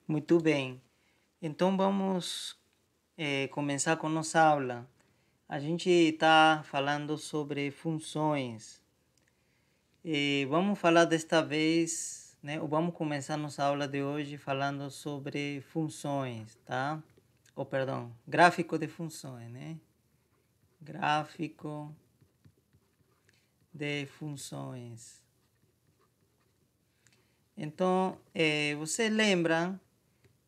Muito bem. Então vamos começar com nossa aula. A gente está falando sobre funções. E vamos falar desta vez, né? Ou vamos começar nossa aula de hoje falando sobre funções, tá? Ou perdão, gráfico de funções, né? Gráfico de funções. Então, você lembra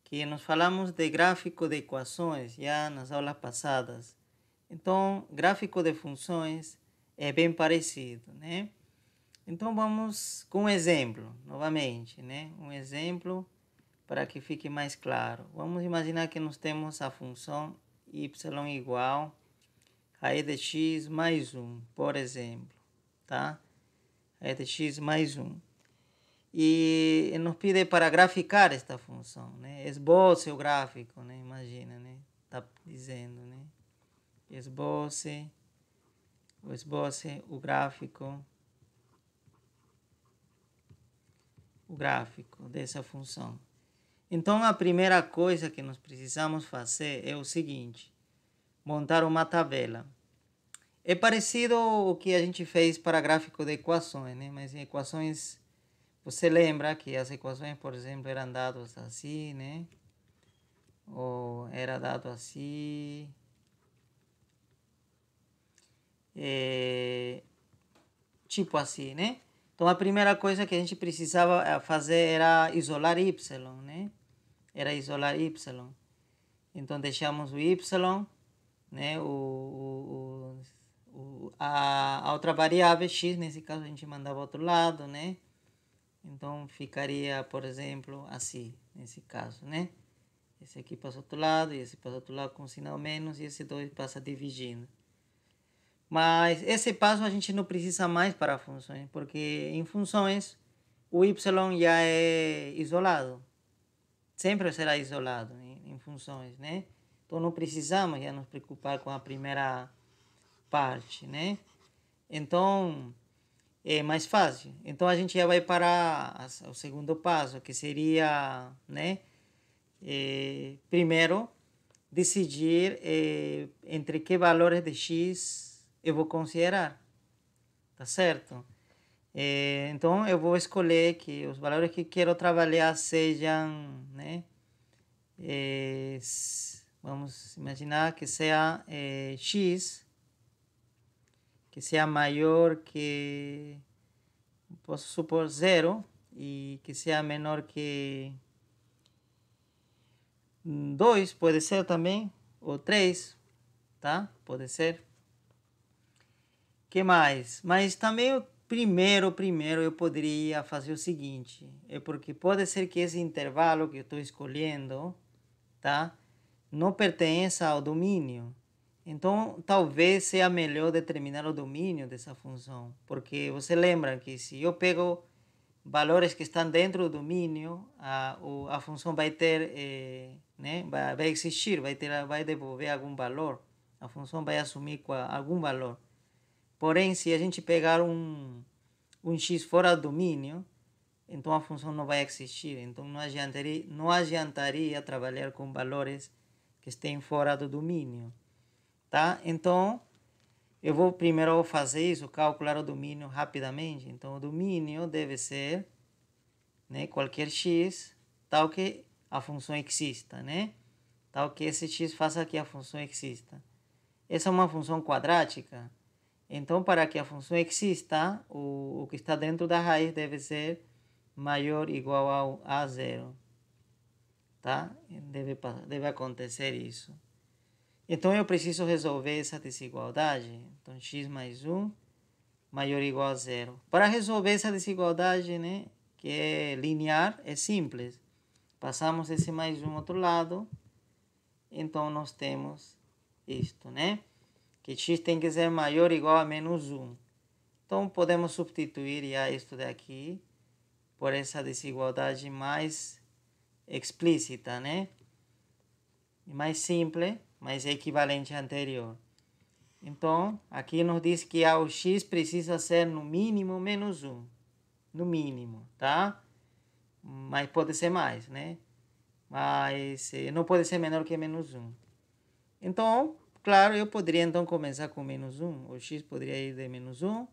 que nós falamos de gráfico de equações já nas aulas passadas. Então, gráfico de funções é bem parecido, né? Então, vamos com um exemplo, novamente, né? Um exemplo para que fique mais claro. Vamos imaginar que nós temos a função y igual a e de x mais 1, por exemplo, tá? A e de x mais 1. E nos pide para graficar esta função, né? Esboce o gráfico, né? Imagina, né? Tá dizendo, né? Esboce o gráfico dessa função. Então, a primeira coisa que nós precisamos fazer é o seguinte: montar uma tabela. É parecido ao que a gente fez para gráfico de equações, né? Mas em equações, você lembra que as equações, por exemplo, eram dadas assim, né? Ou era dado assim. Tipo assim, né? Então, a primeira coisa que a gente precisava fazer era isolar y, né? Era isolar y. Então, deixamos o y, né? A outra variável x, nesse caso, a gente mandava outro lado, né? Então, ficaria, por exemplo, assim, nesse caso, né? Esse aqui passa outro lado, e esse passa outro lado com sinal menos, e esse 2 passa dividindo. Mas esse passo a gente não precisa mais para funções, porque em funções o y já é isolado. Sempre será isolado em funções, né? Então não precisamos já nos preocupar com a primeira parte, né? Então é mais fácil. Então a gente já vai para o segundo passo, que seria, né? Primeiro, decidir entre que valores de x eu vou considerar, tá certo? Então eu vou escolher que os valores que quero trabalhar sejam, né? Vamos imaginar que seja x, que seja maior que, posso supor, 0 e que seja menor que 2, pode ser também, ou 3, tá? Pode ser. Que mais? Mas também primeiro eu poderia fazer o seguinte, é porque pode ser que esse intervalo que eu estou escolhendo, tá? Não pertença ao domínio. Então, talvez seja melhor determinar o domínio dessa função, porque você lembra que se eu pego valores que estão dentro do domínio, a função vai ter, né? vai existir, vai devolver algum valor. A função vai assumir algum valor. Porém, se a gente pegar um x fora do domínio, então a função não vai existir. Então não adiantaria trabalhar com valores que estejam fora do domínio. Tá? Então, eu vou primeiro fazer isso, calcular o domínio rapidamente. Então, o domínio deve ser, né, qualquer x, tal que a função exista, né? Tal que esse x faça que a função exista. Essa é uma função quadrática. Então, para que a função exista, o que está dentro da raiz deve ser maior ou igual a zero. Tá? Deve acontecer isso. Então, eu preciso resolver essa desigualdade. Então, x mais 1 maior ou igual a zero. Para resolver essa desigualdade, né, que é linear, é simples. Passamos esse mais 1 ao outro lado. Então, nós temos isto, né? Que x tem que ser maior ou igual a menos 1. Então, podemos substituir já isto daqui por essa desigualdade mais explícita, né? Mais simples, mas equivalente à anterior. Então, aqui nos diz que o x precisa ser no mínimo menos 1. No mínimo, tá? Mas pode ser mais, né? mas não pode ser menor que menos 1. Então, claro, eu poderia então começar com menos 1. O x poderia ir de menos 1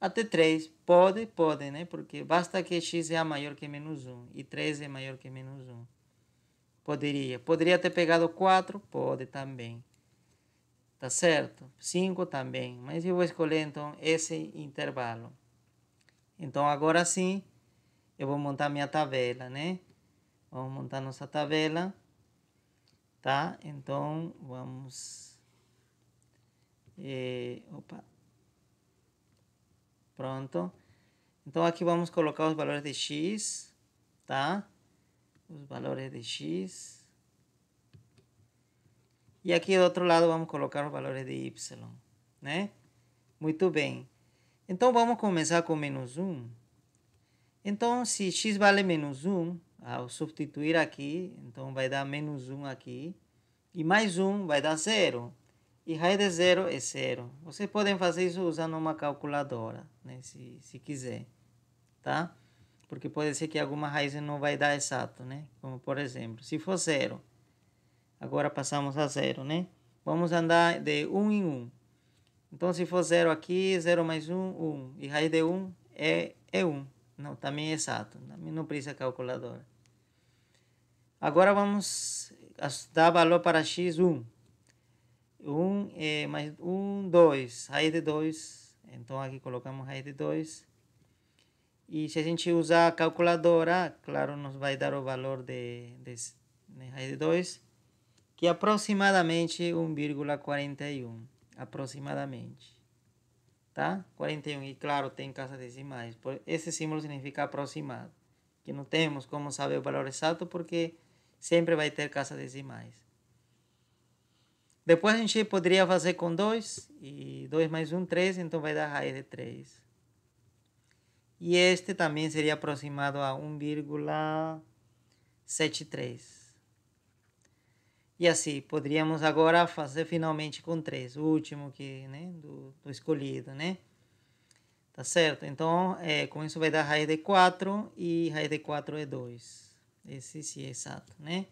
até 3. Pode, né? Porque basta que x é maior que menos 1 e 3 é maior que menos 1. Poderia ter pegado 4? Pode também. Tá certo? 5 também. Mas eu vou escolher então esse intervalo. Então agora sim, eu vou montar minha tabela, né? Vamos montar nossa tabela. Tá? Então vamos... Opa. Pronto. Então aqui vamos colocar os valores de x, tá? Os valores de x. E aqui do outro lado vamos colocar os valores de y, né? Muito bem. Então vamos começar com menos 1. Então se x vale menos 1, ao substituir aqui, então vai dar menos 1 aqui. E mais 1 vai dar 0. E raiz de 0 é 0. Vocês podem fazer isso usando uma calculadora, né? Se quiser, tá? Porque pode ser que alguma raiz não vai dar exato, né? Como por exemplo, se for 0, agora passamos a 0, né? Vamos andar de 1 em 1. Então se for 0 aqui, 0 mais 1, 1. E raiz de 1 é 1. Não, também é exato. Também não precisa calculadora. Agora vamos dar valor para x 1. 1 mais 1, 2. Raiz de 2. Então aqui colocamos raiz de 2. E se a gente usar a calculadora, claro, nos vai dar o valor de raiz de 2, que é aproximadamente 1,41. Aproximadamente. Tá? 41. E claro, tem casas decimais. Esse símbolo significa aproximado. Que não temos como saber o valor exato porque sempre vai ter casas decimais. Depois a gente poderia fazer com 2. E 2 mais 1, 3. Então vai dar raiz de 3. E este também seria aproximado a 1,73. E assim, poderíamos agora fazer finalmente com 3. O último que, né, do escolhido, né? Tá certo? Então, com isso vai dar raiz de 4. E raiz de 4 é 2. Esse sim é exato, né?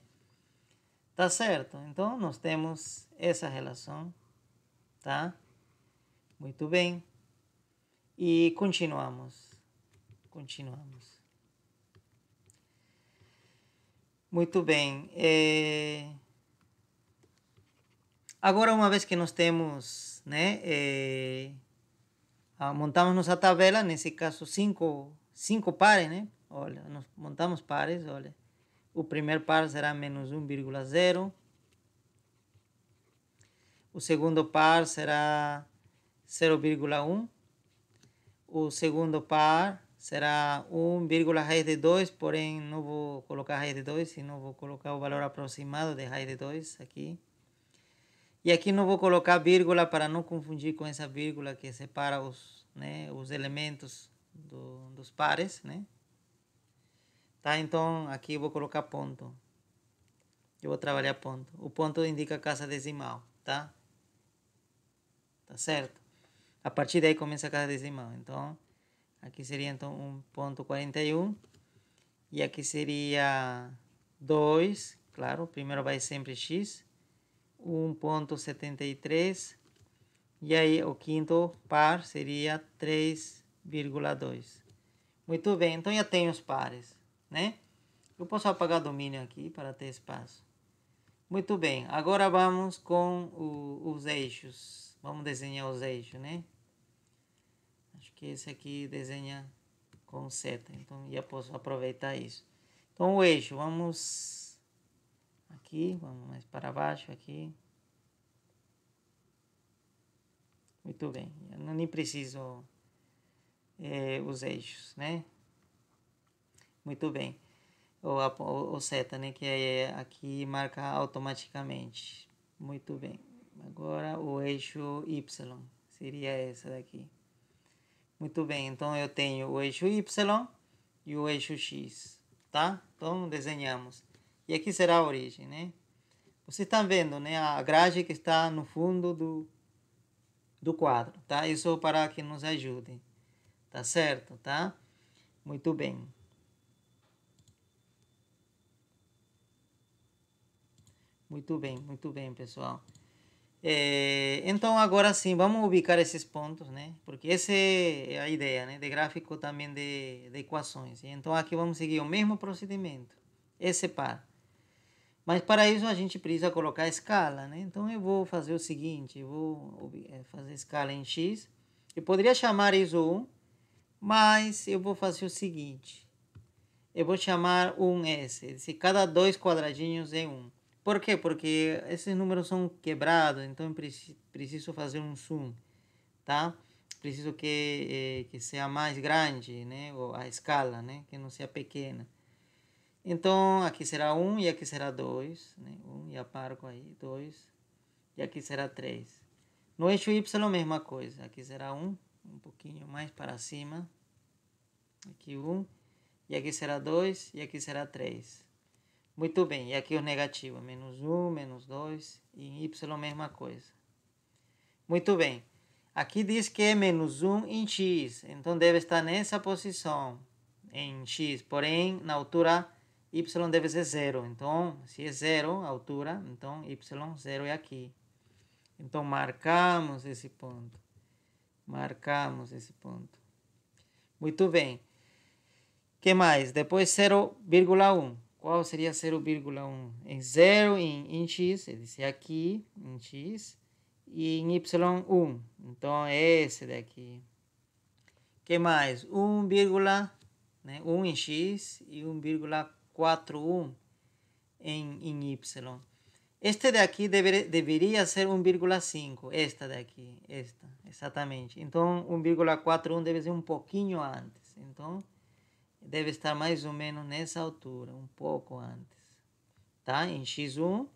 Tá certo? Então, nós temos essa relação, tá? Muito bem. E continuamos. Muito bem. Agora, uma vez que nós temos, né? Montamos nossa tabela, nesse caso, cinco pares, né? Olha, nós montamos pares, olha. O primeiro par será menos 1,0. O segundo par será 0,1. O segundo par será 1, raiz de 2, porém não vou colocar raiz de 2, senão vou colocar o valor aproximado de raiz de 2 aqui. E aqui não vou colocar vírgula para não confundir com essa vírgula que separa os elementos dos pares, né? Tá? Então aqui eu vou colocar ponto. Eu vou trabalhar ponto. O ponto indica casa decimal, tá? Tá certo? A partir daí começa a casa decimal. Então, aqui seria então 1,41. E aqui seria 2. Claro, primeiro vai sempre x. 1,73. E aí o quinto par seria 3,2. Muito bem, então já tenho os pares, né? Eu posso apagar o domínio aqui para ter espaço. Muito bem, agora vamos com os eixos. Vamos desenhar os eixos, né? Acho que esse aqui desenha com seta, então já posso aproveitar isso. Então o eixo, vamos aqui, vamos mais para baixo aqui. Muito bem, eu nem preciso os eixos, né? Muito bem. O seta, né? Que aqui marca automaticamente. Muito bem. Agora o eixo Y seria essa daqui. Muito bem, então eu tenho o eixo Y e o eixo X, tá? Então desenhamos. E aqui será a origem, né? Vocês estão vendo, né? A grade que está no fundo do quadro, tá? Isso para que nos ajude, tá certo, tá? Muito bem. muito bem, pessoal. Então, agora sim, vamos ubicar esses pontos, né? Porque essa é a ideia, né? De gráfico também de equações. Então, aqui vamos seguir o mesmo procedimento. Esse par. Mas para isso a gente precisa colocar a escala, né? Então, eu vou fazer o seguinte. Eu vou fazer a escala em x. Eu poderia chamar isso 1, mas eu vou fazer o seguinte. Eu vou chamar 1s. Se cada dois quadradinhos é 1. Por quê? Porque esses números são quebrados, então eu preciso fazer um zoom, tá? Preciso que seja mais grande, né? Ou a escala, né? Que não seja pequena. Então, aqui será 1 e aqui será 2, né? 1 e aparco aí, 2. E aqui será 3. No eixo Y, a mesma coisa. Aqui será 1, um pouquinho mais para cima. Aqui 1. E aqui será 2 e aqui será 3. Muito bem, e aqui o negativo, menos 1, menos 2, e em Y mesma coisa. Muito bem, aqui diz que é menos 1 em x, então deve estar nessa posição, em x, porém na altura Y deve ser 0, então se é 0 a altura, então Y 0 é aqui. Então marcamos esse ponto, Muito bem. Que mais? Depois 0,1. Qual seria 0,1? Em 0 em x, ele disse aqui, em x, e em y 1. Então, é esse daqui. Que mais? 1, né? 1 em x e 1,41 em y. Este daqui deveria ser 1,5. Esta daqui, exatamente. Então, 1,41 deve ser um pouquinho antes. Então, deve estar mais ou menos nessa altura, um pouco antes, tá? Em x1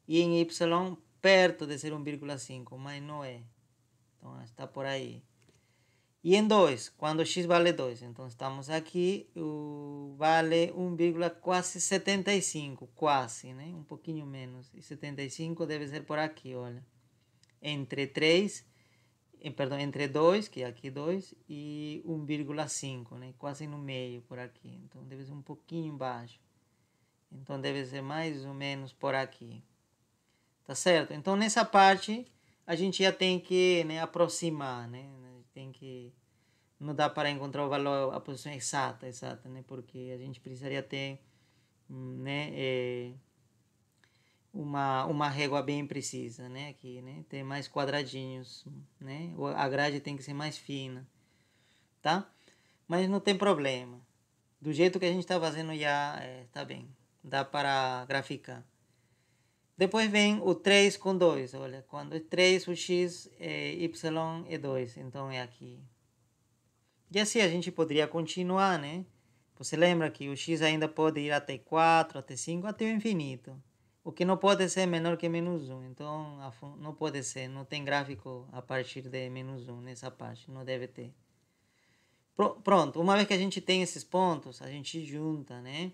e em y perto de ser 1,5, mas não é. Então está por aí. E em 2, quando x vale 2, então estamos aqui, vale 1,75, quase, né? Um pouquinho menos. E 75 deve ser por aqui, olha. Entre 3, entre 2, que é aqui 2, e 1,5, né? Quase no meio por aqui. Então deve ser um pouquinho baixo. Então deve ser mais ou menos por aqui. Tá certo? Então nessa parte a gente já tem que, né, aproximar, né? Tem que não dá para encontrar o valor, a posição exata, né? Porque a gente precisaria ter, né, uma régua bem precisa, né? Aqui, né? Tem mais quadradinhos, né? A grade tem que ser mais fina, tá? Mas não tem problema. Do jeito que a gente está fazendo já, tá bem. Dá para graficar. Depois vem o 3 com 2. Olha, quando é 3, o x, y é 2. Então é aqui. E assim a gente poderia continuar, né? Você lembra que o x ainda pode ir até 4, até 5, até o infinito. O que não pode ser menor que menos 1. Então, não pode ser. Não tem gráfico a partir de menos 1 nessa parte. Não deve ter. Pronto. Uma vez que a gente tem esses pontos, a gente junta, né?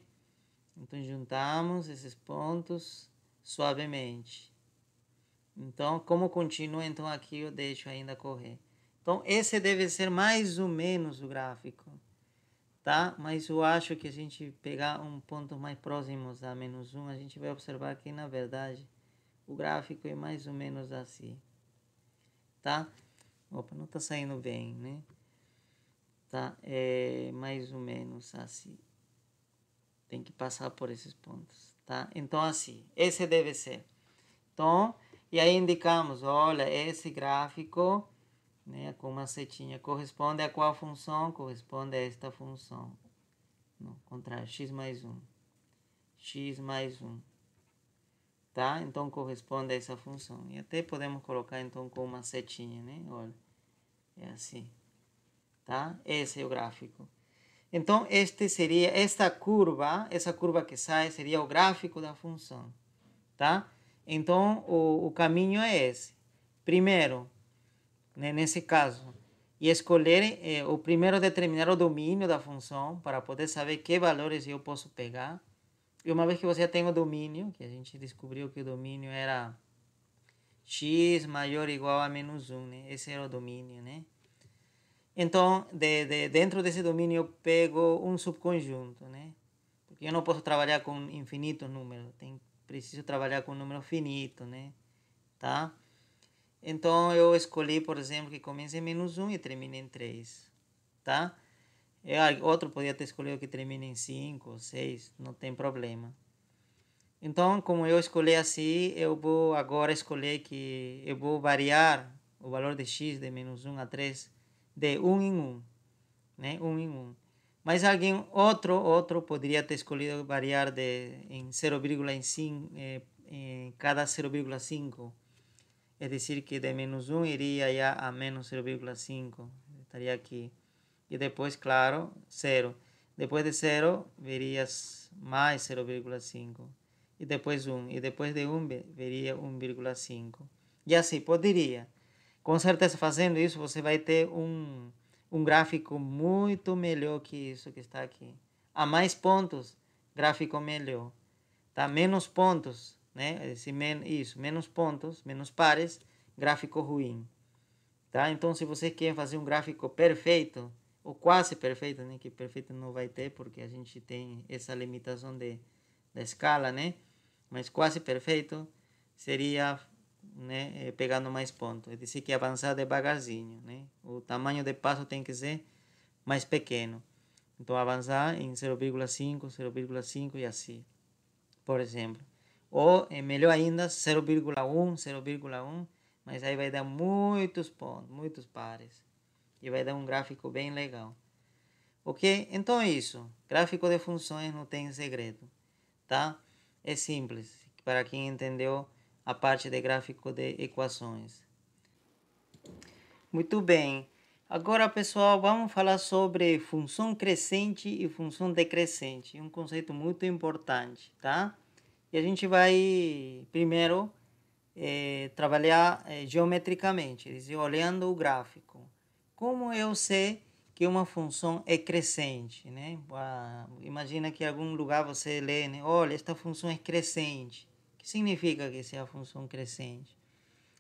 Então, juntamos esses pontos suavemente. Então, como continua, então aqui eu deixo ainda correr. Então, esse deve ser mais ou menos o gráfico, tá? Mas eu acho que a gente pegar um ponto mais próximo a menos 1, a gente vai observar que, na verdade, o gráfico é mais ou menos assim, tá? Opa, não tá saindo bem, né? Tá? É mais ou menos assim. Tem que passar por esses pontos, tá? Então, assim, esse deve ser. Então, e aí indicamos, olha, esse gráfico, né, com uma setinha, corresponde a qual função? Corresponde a esta função. No contrário, x mais 1. X mais 1. Tá? Então, corresponde a essa função. E até podemos colocar, então, com uma setinha, né? Olha, é assim. Tá? Esse é o gráfico. Então, essa curva que sai, seria o gráfico da função. Tá? Então, o caminho é esse. Primeiro, né, nesse caso, e escolher, o primeiro determinar o domínio da função para poder saber que valores eu posso pegar. E uma vez que você tem o domínio, que a gente descobriu que o domínio era x maior ou igual a menos 1, né? Esse era o domínio, né? Então, dentro desse domínio eu pego um subconjunto, né? Porque eu não posso trabalhar com infinitos números, preciso trabalhar com um número finito, né? Tá? Então, eu escolhi, por exemplo, que comece em -1 e termine em 3, tá? Outro podia ter escolhido que termine em 5 ou 6, não tem problema. Então, como eu escolhi assim, eu vou agora escolher que eu vou variar o valor de x de -1 a 3 de 1 em 1, né? 1 em 1. Mas alguém, outro poderia ter escolhido variar em 0,5 em cada 0,5. É decir, que de -1 iria já a menos 0,5. Estaria aqui. E depois, claro, 0. Depois de 0, verias mais 0,5. E depois 1. E depois de 1, veria 1,5. E assim, poderia. Com certeza, fazendo isso, você vai ter um gráfico muito melhor que isso que está aqui. A mais pontos, gráfico melhor. Tá? Menos pontos, né? Isso, menos pontos, menos pares, gráfico ruim. Tá? Então, se você quer fazer um gráfico perfeito, ou quase perfeito, né? Que perfeito não vai ter, porque a gente tem essa limitação da escala, né? Mas quase perfeito seria, né, pegando mais pontos. É dizer, que avançar devagarzinho, né? O tamanho de passo tem que ser mais pequeno. Então, avançar em 0,5, 0,5 e assim, por exemplo. Ou, melhor ainda, 0,1, 0,1, mas aí vai dar muitos pontos, muitos pares. E vai dar um gráfico bem legal. Ok? Então é isso. Gráfico de funções não tem segredo, tá? É simples, para quem entendeu a parte de gráfico de equações. Muito bem. Agora, pessoal, vamos falar sobre função crescente e função decrescente. Um conceito muito importante, tá? E a gente vai, primeiro, trabalhar geometricamente, quer dizer, olhando o gráfico. Como eu sei que uma função é crescente, né? Imagina que em algum lugar você lê, né? Olha, esta função é crescente. O que significa que seja a função crescente?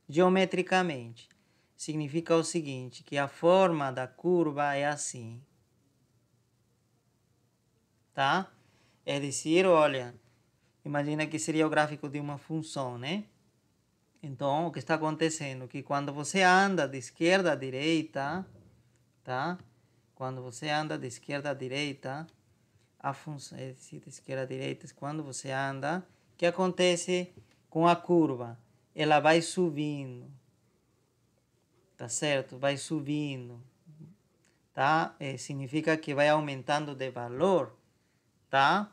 Geometricamente, significa o seguinte, que a forma da curva é assim, tá? É dizer, olha, imagina que seria o gráfico de uma função, né? Então, o que está acontecendo é que quando você anda de esquerda a direita, tá? Quando você anda de esquerda a direita, a função, é dizer, de esquerda a direita, quando você anda, o que acontece com a curva? Ela vai subindo, tá certo? Vai subindo, tá? Significa que vai aumentando de valor, tá?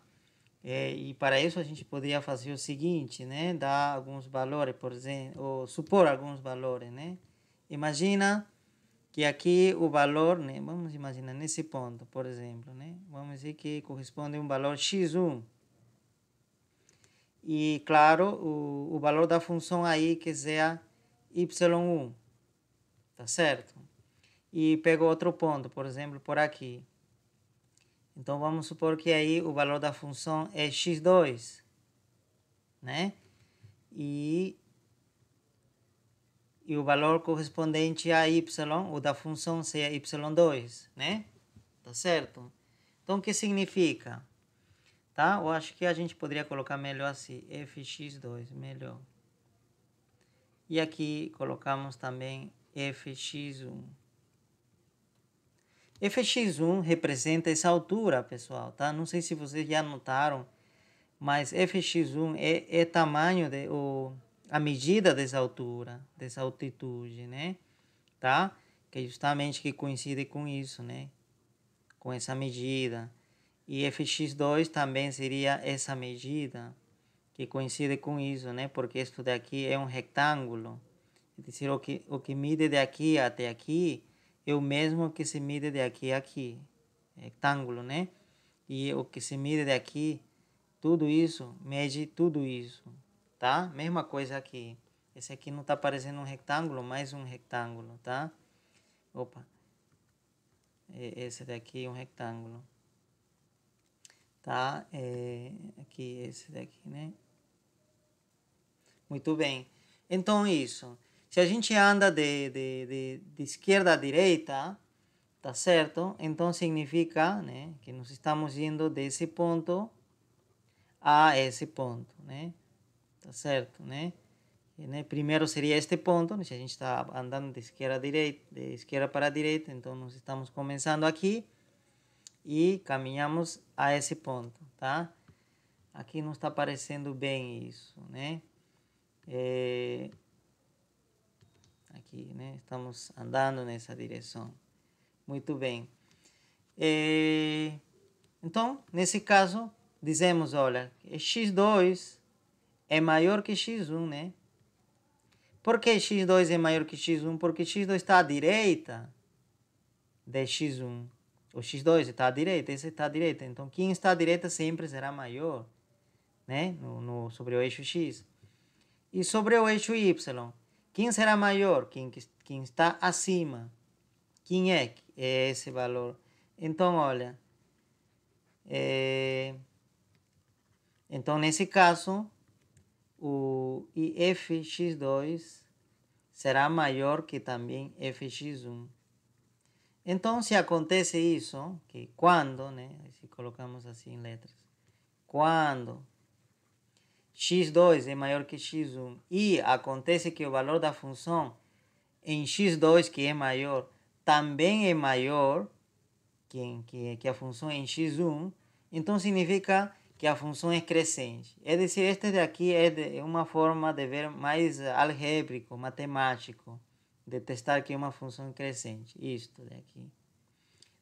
E para isso a gente poderia fazer o seguinte, né? Dar alguns valores, por exemplo, ou supor alguns valores, né? Imagina que aqui o valor, né? Vamos imaginar nesse ponto, por exemplo, né? Vamos dizer que corresponde a um valor x1. E, claro, o valor da função aí que seja y1, tá certo? E pego outro ponto, por exemplo, por aqui. Então, vamos supor que aí o valor da função é x2, né? E o valor correspondente a y, o da função, seja y2, né? Tá certo? Então, o que significa? Tá? Eu acho que a gente poderia colocar melhor assim, fx2, melhor. E aqui colocamos também fx1. Fx1 representa essa altura, pessoal, tá? Não sei se vocês já notaram, mas fx1 é tamanho a medida dessa altura, dessa altitude, né? Tá? Que é justamente que coincide com isso, né? Com essa medida. E fx2 também seria essa medida, que coincide com isso, né? Porque isso daqui é um retângulo. É dizer, o que mide de aqui até aqui é o mesmo que se mide de aqui a aqui. Retângulo, né? E o que se mide de aqui, tudo isso, mede tudo isso, tá? Mesma coisa aqui. Esse aqui não está parecendo um retângulo, mais um retângulo, tá? Opa. Esse daqui é um retângulo. Tá? Aqui, esse daqui, né? Muito bem. Então, isso. Se a gente anda de esquerda a direita, tá certo? Então, significa, né, que nós estamos indo desse ponto a esse ponto, né? tá certo, né? Primeiro seria este ponto, se a gente está andando de esquerda a direita, de esquerda para a direita, então nós estamos começando aqui e caminhamos a esse ponto, tá? Aqui não está aparecendo bem isso, né? Aqui, né? Estamos andando nessa direção. Muito bem. Então, nesse caso, dizemos, olha, x2 é maior que x1, né? Por que x2 é maior que x1? Porque x2 está à direita de x1. O x2 está à direita, esse está à direita. Então, quem está à direita sempre será maior, né? Sobre o eixo x. E sobre o eixo y, quem será maior? Quem está acima. Quem é esse valor? Então, olha. Então, nesse caso, o fx2 será maior que também fx1. Então, se acontece isso, que quando, né? Se colocamos assim em letras, quando x2 é maior que x1 e acontece que o valor da função em x2, que é maior, também é maior que a função em x1, então significa que a função é crescente. É dizer, este daqui é uma forma de ver mais algébrico, matemático, de testar que é uma função crescente. Isto daqui.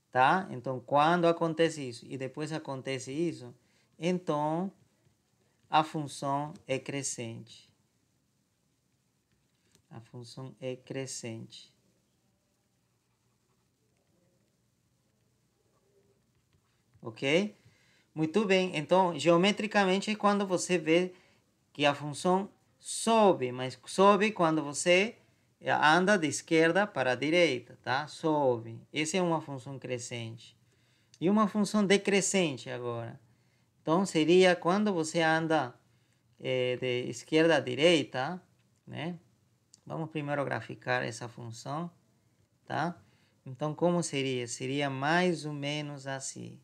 Tá? Então, quando acontece isso e depois acontece isso, então a função é crescente. A função é crescente. Ok? Muito bem. Então, geometricamente é quando você vê que a função sobe, mas sobe quando você anda de esquerda para a direita, tá? Sobe. Essa é uma função crescente. E uma função decrescente agora. Então, seria quando você anda de esquerda a direita, né? Vamos primeiro graficar essa função, tá? Então, como seria? Seria mais ou menos assim,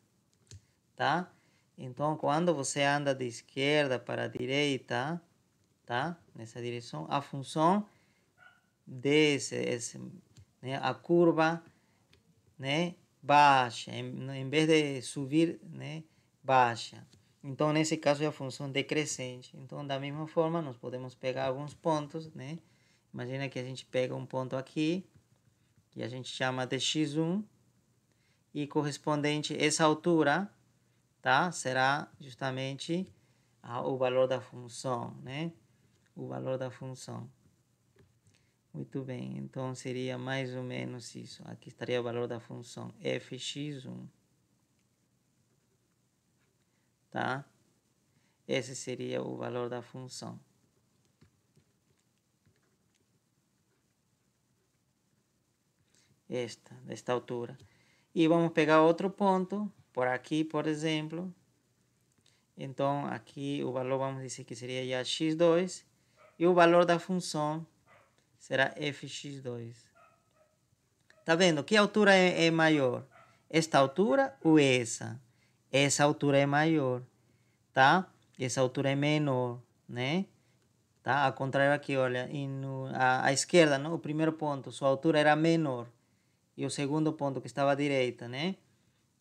tá? Então, quando você anda de esquerda para a direita, tá? Nessa direção, a função desce, né? A curva, né? Baixa, em vez de subir, né? Baixa. Então, nesse caso, é a função decrescente. Então, da mesma forma, nós podemos pegar alguns pontos, né? Imagina que a gente pega um ponto aqui, que a gente chama de x1, e correspondente a essa altura, tá? Será justamente o valor da função, né? O valor da função. Muito bem, então seria mais ou menos isso. Aqui estaria o valor da função fx1. Tá? Esse seria o valor da função. Desta altura. E vamos pegar outro ponto, por aqui, por exemplo. Então, aqui o valor, vamos dizer que seria já x2. E o valor da função será fx2. Tá vendo? Que altura é maior? Esta altura ou essa? Essa altura é maior, tá? Essa altura é menor, né? Tá? Ao contrário aqui, olha, à esquerda, não? O primeiro ponto, sua altura era menor. E o segundo ponto que estava à direita, né?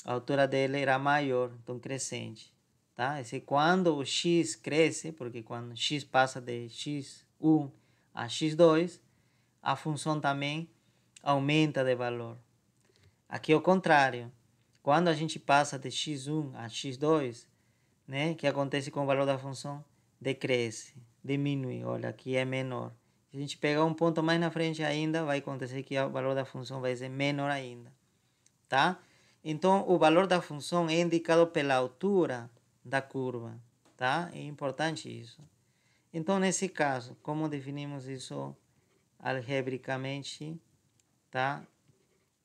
A altura dele era maior, então crescente, tá? Esse quando o x cresce, porque quando x passa de x1 a x2, a função também aumenta de valor. Aqui é o contrário. Quando a gente passa de x1 a x2, né, que acontece com o valor da função? Decresce, diminui. Olha, aqui é menor. Se a gente pegar um ponto mais na frente ainda, vai acontecer que o valor da função vai ser menor ainda. Tá? Então, o valor da função é indicado pela altura da curva. Tá? É importante isso. Então, nesse caso, como definimos isso algebricamente, tá?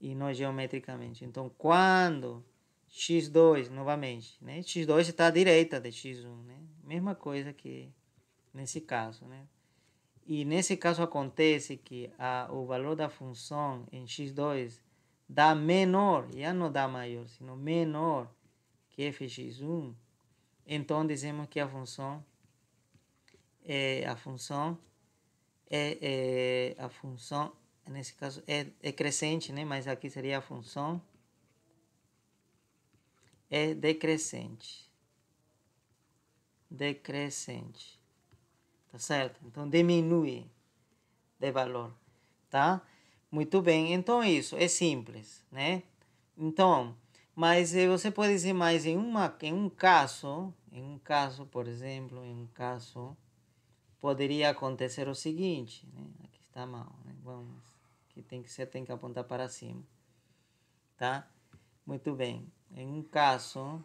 E não geometricamente. Então, quando x2, novamente, né? x2 está à direita de x1, né? Mesma coisa que nesse caso, né? E nesse caso acontece que o valor da função em x2 dá menor, já não dá maior, sino menor que fx1, então dizemos que a função a função a função, nesse caso, é crescente, né? Mas aqui seria a função é decrescente. Decrescente. Tá certo? Então, diminui de valor, tá? Muito bem. Então, isso é simples, né? Então, mas você pode dizer mais em um caso, por exemplo, em um caso, poderia acontecer o seguinte, né? Aqui está mal, né? Vamos, que tem que apontar para cima, tá? Muito bem. Em um caso,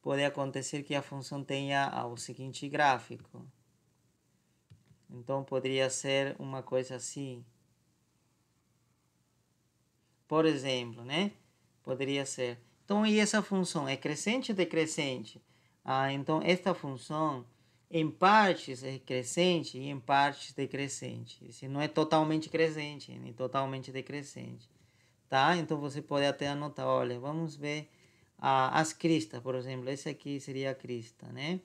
pode acontecer que a função tenha o seguinte gráfico. Então, poderia ser uma coisa assim. Por exemplo, né? Poderia ser. Então, e essa função é crescente ou decrescente? Então, esta função, em partes é crescente e em partes decrescente. Se não é totalmente crescente, nem totalmente decrescente. Tá? Então, você pode até anotar, olha, vamos ver as cristas, por exemplo. Esse aqui seria a crista, né?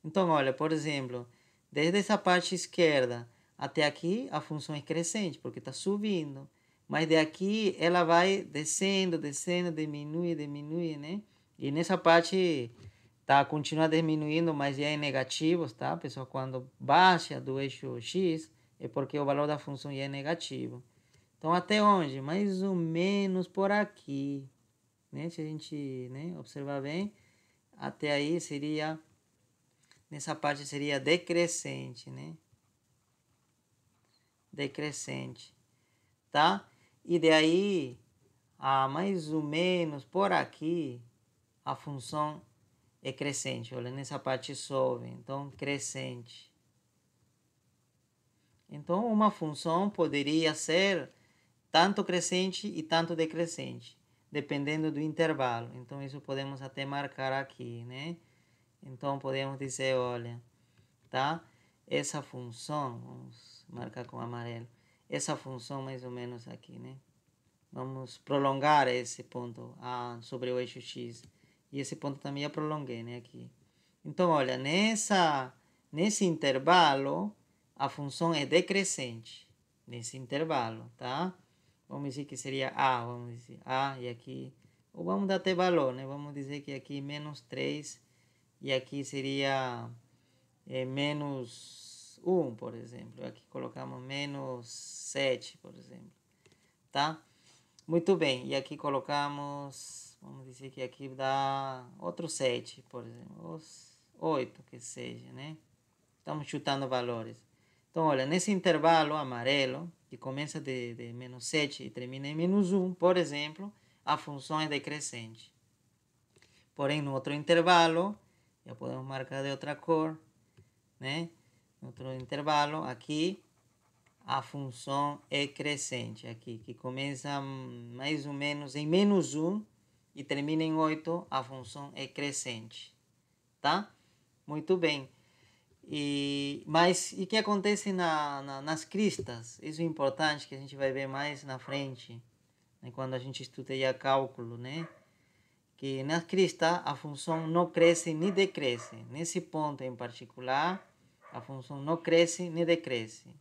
Então, olha, por exemplo, desde essa parte esquerda até aqui, a função é crescente, porque está subindo. Mas daqui ela vai descendo, descendo, diminui, né? E nessa parte continua diminuindo, mas já é negativo, tá? Pessoal, quando baixa do eixo X, é porque o valor da função já é negativo. Então, até onde? Mais ou menos por aqui, né? Se a gente, né, observar bem, até aí seria... Nessa parte seria decrescente, né? Decrescente, tá? E daí, mais ou menos por aqui, a função é crescente. Olha, nessa parte sobe, então crescente. Então, uma função poderia ser tanto crescente e tanto decrescente, dependendo do intervalo. Então, isso podemos até marcar aqui, né? Então, podemos dizer, olha, tá? Essa função, vamos marcar com amarelo, essa função mais ou menos aqui, né? Vamos prolongar esse ponto sobre o eixo X. E esse ponto também eu prolonguei, né? Aqui. Então, olha, nesse intervalo, a função é decrescente. Nesse intervalo, tá? Vamos dizer que seria A, vamos dizer A, e aqui... Ou vamos dar até valor, né? Vamos dizer que aqui menos 3, e aqui seria... menos 1, por exemplo. Aqui colocamos menos 7, por exemplo. Tá? Muito bem. E aqui colocamos, vamos dizer que aqui dá outro 7, por exemplo. Os 8, que seja, né? Estamos chutando valores. Então, olha, nesse intervalo amarelo, que começa de menos 7 e termina em menos 1, por exemplo, a função é decrescente. Porém, no outro intervalo, já podemos marcar de outra cor, né? Outro intervalo, aqui a função é crescente, aqui, que começa mais ou menos em menos 1 e termina em 8, a função é crescente, tá? Muito bem. Mas o que acontece nas cristas? Isso é importante, que a gente vai ver mais na frente, né? Quando a gente estuda já cálculo, né? Que na crista a função não cresce nem decresce. Nesse ponto em particular, a função não cresce nem decresce,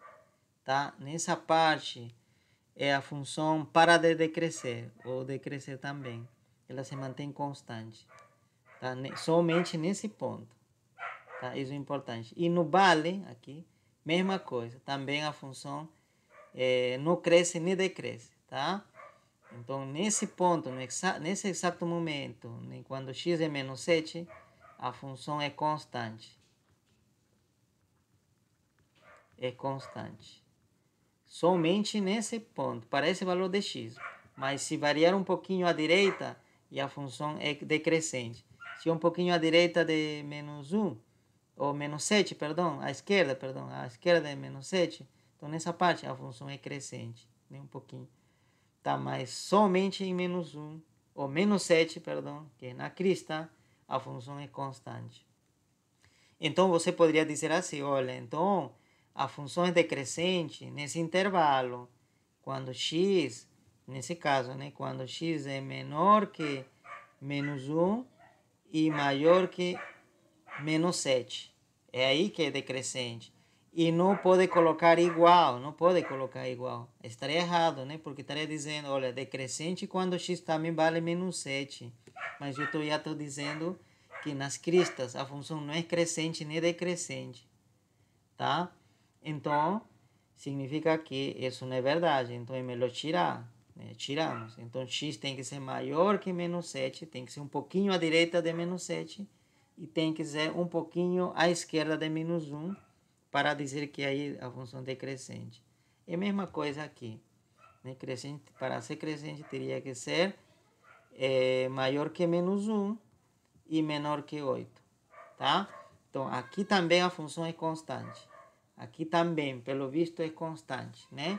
tá? Nessa parte, a função para de decrescer, ou decrescer também. Ela se mantém constante, tá? Somente nesse ponto, tá? Isso é importante. E no vale, aqui, mesma coisa. Também a função não cresce nem decresce, tá? Então, nesse ponto, nesse exato momento, né, quando x é menos 7, a função é constante. É constante. Somente nesse ponto, para esse valor de x. Mas se variar um pouquinho à direita, e a função é decrescente. Se um pouquinho à direita de menos 1, ou menos 7, perdão, à esquerda é menos 7, então nessa parte a função é crescente, nem um pouquinho. Tá, mas somente em menos 1, ou menos 7, perdão, que é na crista, a função é constante. Então, você poderia dizer assim, olha, então, a função é decrescente nesse intervalo, quando x, nesse caso, né, quando x é menor que menos 1 e maior que menos 7. É aí que é decrescente. E não pode colocar igual, não pode colocar igual. Estaria errado, né? Porque estaria dizendo, olha, decrescente quando x também vale menos 7. Mas eu já estou dizendo que nas cristas a função não é crescente nem decrescente, tá? Então, significa que isso não é verdade. Então, é melhor tirar, né? Tiramos. Então, x tem que ser maior que menos 7, tem que ser um pouquinho à direita de menos 7 e tem que ser um pouquinho à esquerda de menos 1 para dizer que aí a função é decrescente. É a mesma coisa aqui. Né? Crescente, para ser crescente, teria que ser maior que menos 1 e menor que 8. Tá? Então, aqui também a função é constante. Aqui também, pelo visto, é constante, né?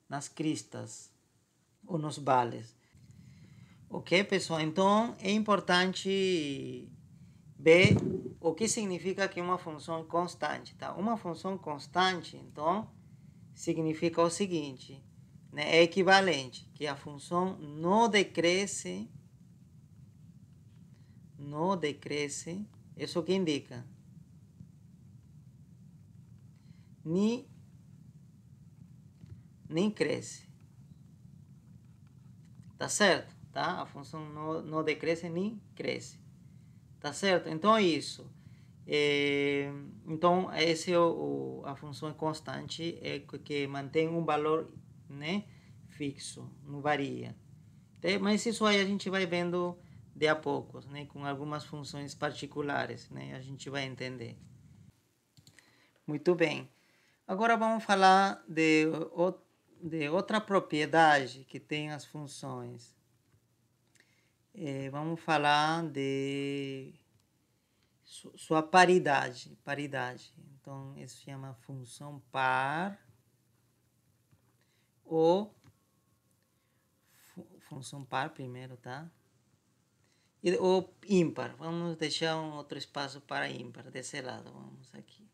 Nas cristas ou nos vales. Ok, pessoal? Então, é importante ver o que significa que uma função é constante, tá? Uma função constante, então, significa o seguinte, né? É equivalente, que a função não decresce, isso que indica, nem cresce. Tá certo? Tá? A função não decresce nem cresce. Tá certo? Então é isso. Então, esse é a função constante, é que mantém um valor, né, fixo, não varia. Mas isso aí a gente vai vendo de a poucos, né, com algumas funções particulares, né, a gente vai entender. Muito bem. Agora vamos falar de outra propriedade que tem as funções. Vamos falar de sua paridade. Então, isso se chama função par ou função par primeiro, tá? Ou ímpar. Vamos deixar um outro espaço para ímpar desse lado. Vamos aqui.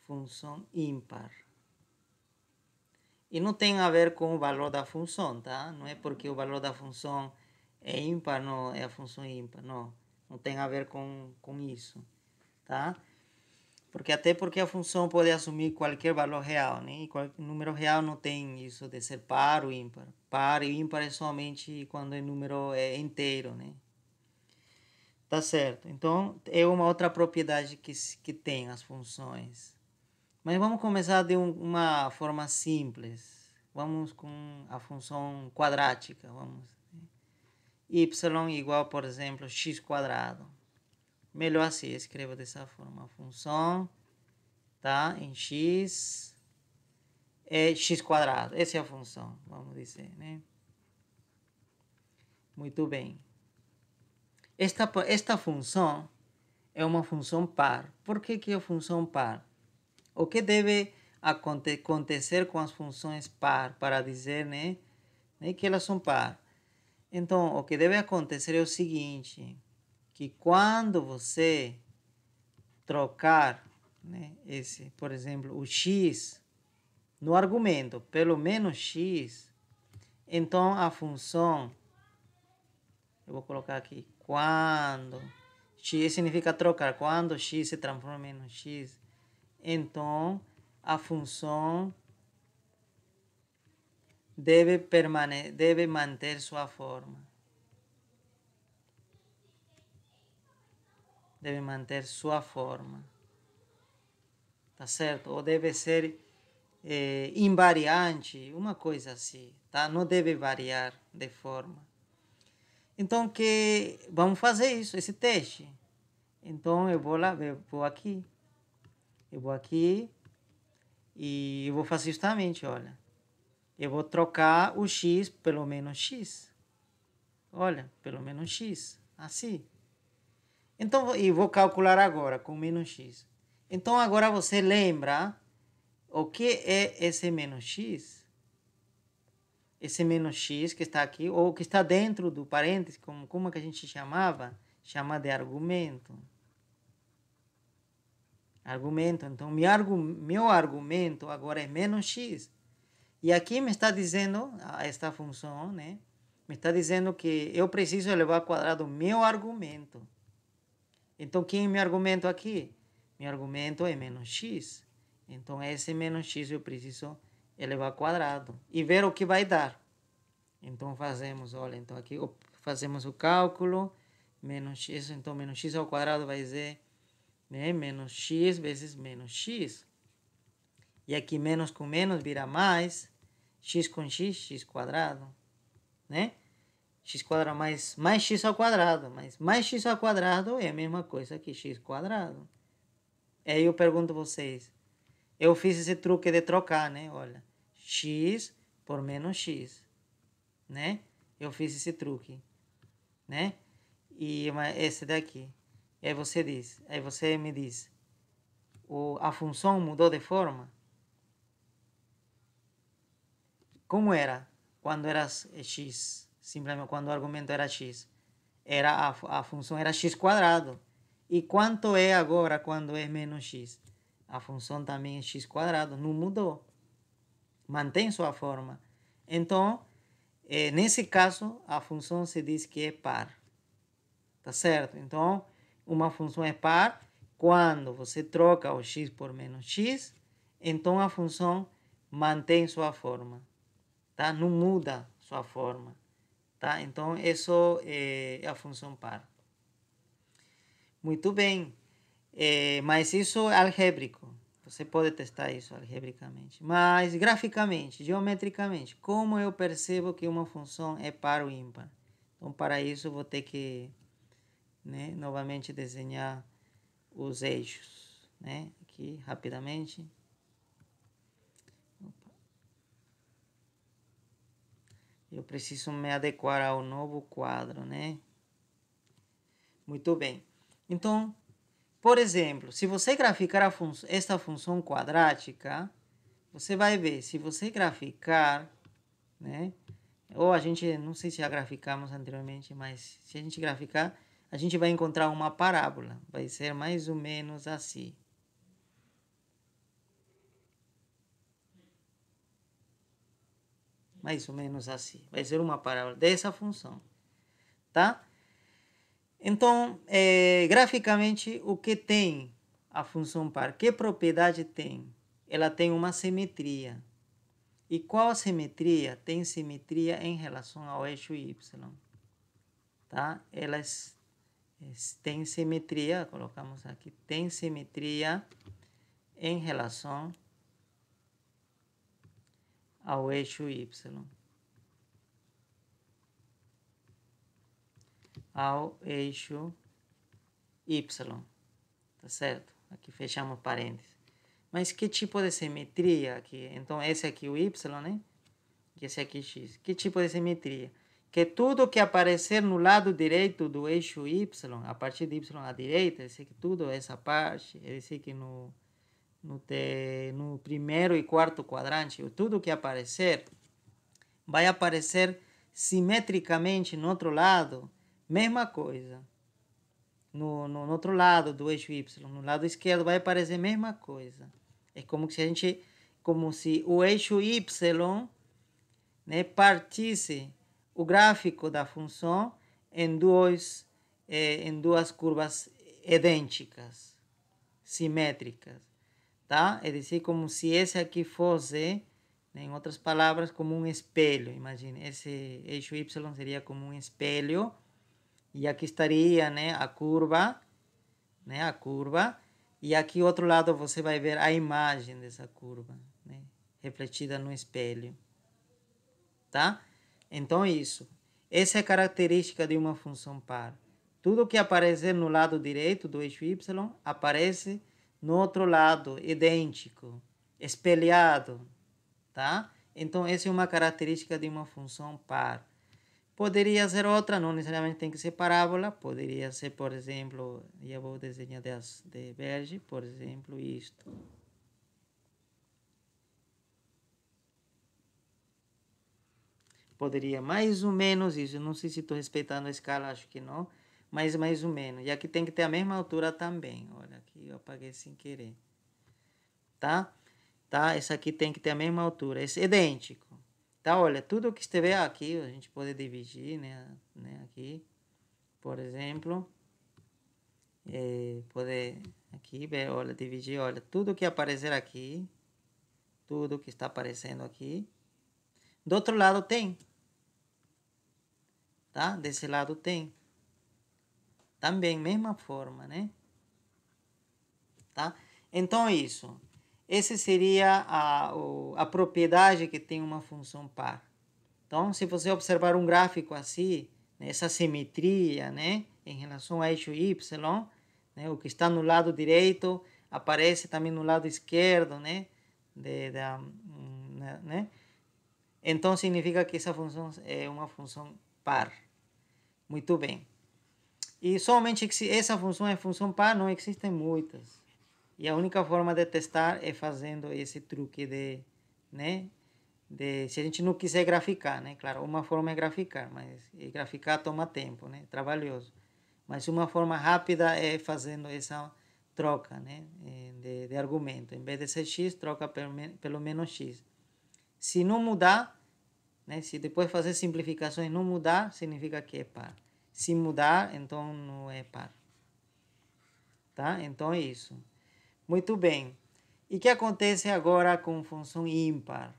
Função ímpar. E não tem a ver com o valor da função, tá? Não é porque o valor da função é ímpar, não é a função ímpar, não. Não tem a ver com isso, tá? Porque a função pode assumir qualquer valor real, né? E qualquer número real não tem isso de ser par ou ímpar. Par e ímpar é somente quando o número é inteiro, né? Tá certo. Então, é uma outra propriedade que tem as funções. Mas vamos começar de uma forma simples. Vamos com a função quadrática. Y igual, por exemplo, x quadrado. Melhor assim, escrevo dessa forma. A função, tá, em x é x quadrado. Essa é a função, vamos dizer, né? Muito bem. Esta função é uma função par. Por que é função par? O que deve acontecer com as funções par para dizer, né, que elas são par? Então, o que deve acontecer é o seguinte, que quando você trocar, né, por exemplo, o x no argumento pelo menos x, então a função, eu vou colocar aqui, quando x significa trocar, quando x se transforma em x, então a função deve manter sua forma. Deve manter sua forma. Tá certo? Ou deve ser invariante, uma coisa assim, tá? Não deve variar de forma. Então, vamos fazer isso, esse teste. Então, eu vou lá, eu vou aqui e eu vou fazer justamente, olha. Eu vou trocar o x pelo menos x. Olha, pelo menos x, assim. Então, e vou calcular agora com menos x. Então, agora você lembra o que é esse menos x? Esse menos x que está aqui, ou que está dentro do parênteses, como que a gente chamava? Chama de argumento. Argumento. Então, meu argumento agora é menos x. E aqui me está dizendo, esta função, né? Me está dizendo que eu preciso elevar ao quadrado meu argumento. Então, quem é meu argumento aqui? meu argumento é menos x. Então, esse menos x eu preciso elevar ao quadrado e ver o que vai dar. Então, fazemos, olha, então aqui fazemos o cálculo, menos x, então menos x ao quadrado vai ser, né, menos x vezes menos x. E aqui menos com menos vira mais, x com x, x quadrado, né? X quadrado mais x ao quadrado, mas mais x ao quadrado é a mesma coisa que x quadrado. Aí eu pergunto a vocês, eu fiz esse truque de trocar, né? Olha, x por menos x, né? Eu fiz esse truque, né? E esse daqui. Aí você me diz, a função mudou de forma? Como era quando era x? Simplesmente quando o argumento era x. A função era x quadrado. E quanto é agora quando é menos x? A função também é x quadrado. Não mudou. Mantém sua forma. Então, nesse caso, a função se diz que é par. Tá certo? Então, uma função é par quando você troca o x por menos x, então a função mantém sua forma. Tá? Não muda sua forma. Tá? Então, isso é a função par. Muito bem. Mas isso é algébrico. Você pode testar isso algebricamente. Mas graficamente, geometricamente, como eu percebo que uma função é par ou ímpar? Então, para isso, vou ter que, né, novamente desenhar os eixos. Né? Aqui, rapidamente. Eu preciso me adequar ao novo quadro, né? Muito bem. Então, por exemplo, se você graficar esta função quadrática, você vai ver, se você graficar, né? Ou a gente, não sei se já graficamos anteriormente, mas se a gente graficar, a gente vai encontrar uma parábola. Vai ser mais ou menos assim. Mais ou menos assim. Vai ser uma parábola dessa função, tá? Então, graficamente, o que tem a função par? Que propriedade tem? Ela tem uma simetria. E qual a simetria? Tem simetria em relação ao eixo y. Tá? Elas têm simetria, colocamos aqui, tem simetria em relação ao eixo y. Ao eixo y. Tá certo? Aqui fechamos parênteses. Mas que tipo de simetria aqui? Então, esse aqui o y, né? E esse aqui x. Que tipo de simetria? Que tudo que aparecer no lado direito do eixo y, a partir de y à direita, tudo essa parte, é dizer que no primeiro e quarto quadrante, tudo que aparecer, vai aparecer simetricamente no outro lado, mesma coisa. No outro lado do eixo y, no lado esquerdo, vai aparecer a mesma coisa. É como se o eixo y, né, partisse o gráfico da função em duas curvas idênticas, simétricas, tá? É dizer, como se esse aqui fosse, né, em outras palavras, como um espelho. Imagine, esse eixo y seria como um espelho e aqui estaria, né, a curva, e aqui outro lado você vai ver a imagem dessa curva, né, refletida no espelho. Tá? Então, isso. Essa é a característica de uma função par. Tudo que aparecer no lado direito do eixo y aparece no outro lado, idêntico, espelhado. Tá? Então, essa é uma característica de uma função par. Poderia ser outra, não necessariamente tem que ser parábola. Poderia ser, por exemplo, já vou desenhar de Verge, por exemplo, isto. Poderia mais ou menos isso. Não sei se estou respeitando a escala, acho que não. Mas mais ou menos. E aqui tem que ter a mesma altura também. Olha, aqui eu apaguei sem querer. Tá? Tá? Essa aqui tem que ter a mesma altura. Esse é idêntico. Tá? Olha, tudo que estiver aqui, a gente pode dividir, né? Aqui, por exemplo. Aqui, olha, dividir, olha, tudo que aparecer aqui, tudo que está aparecendo aqui. Do outro lado tem, tá? Desse lado tem. Também, mesma forma, né? Tá? Então, isso. Essa seria a propriedade que tem uma função par. Então, se você observar um gráfico assim, né, essa simetria, né, em relação ao eixo y, né, o que está no lado direito aparece também no lado esquerdo, né, né? Então, significa que essa função é uma função par. Muito bem. E somente essa função é função par, não existem muitas. E a única forma de testar é fazendo esse truque né, se a gente não quiser graficar, né? Claro, uma forma é graficar, mas graficar toma tempo, né? Trabalhoso. Mas uma forma rápida é fazendo essa troca, né? De argumento. Em vez de ser x, troca pelo menos x. Se não mudar, né? Se depois fazer simplificações não mudar, significa que é par. Se mudar, então não é par. Tá? Então é isso. Muito bem. E o que acontece agora com função ímpar?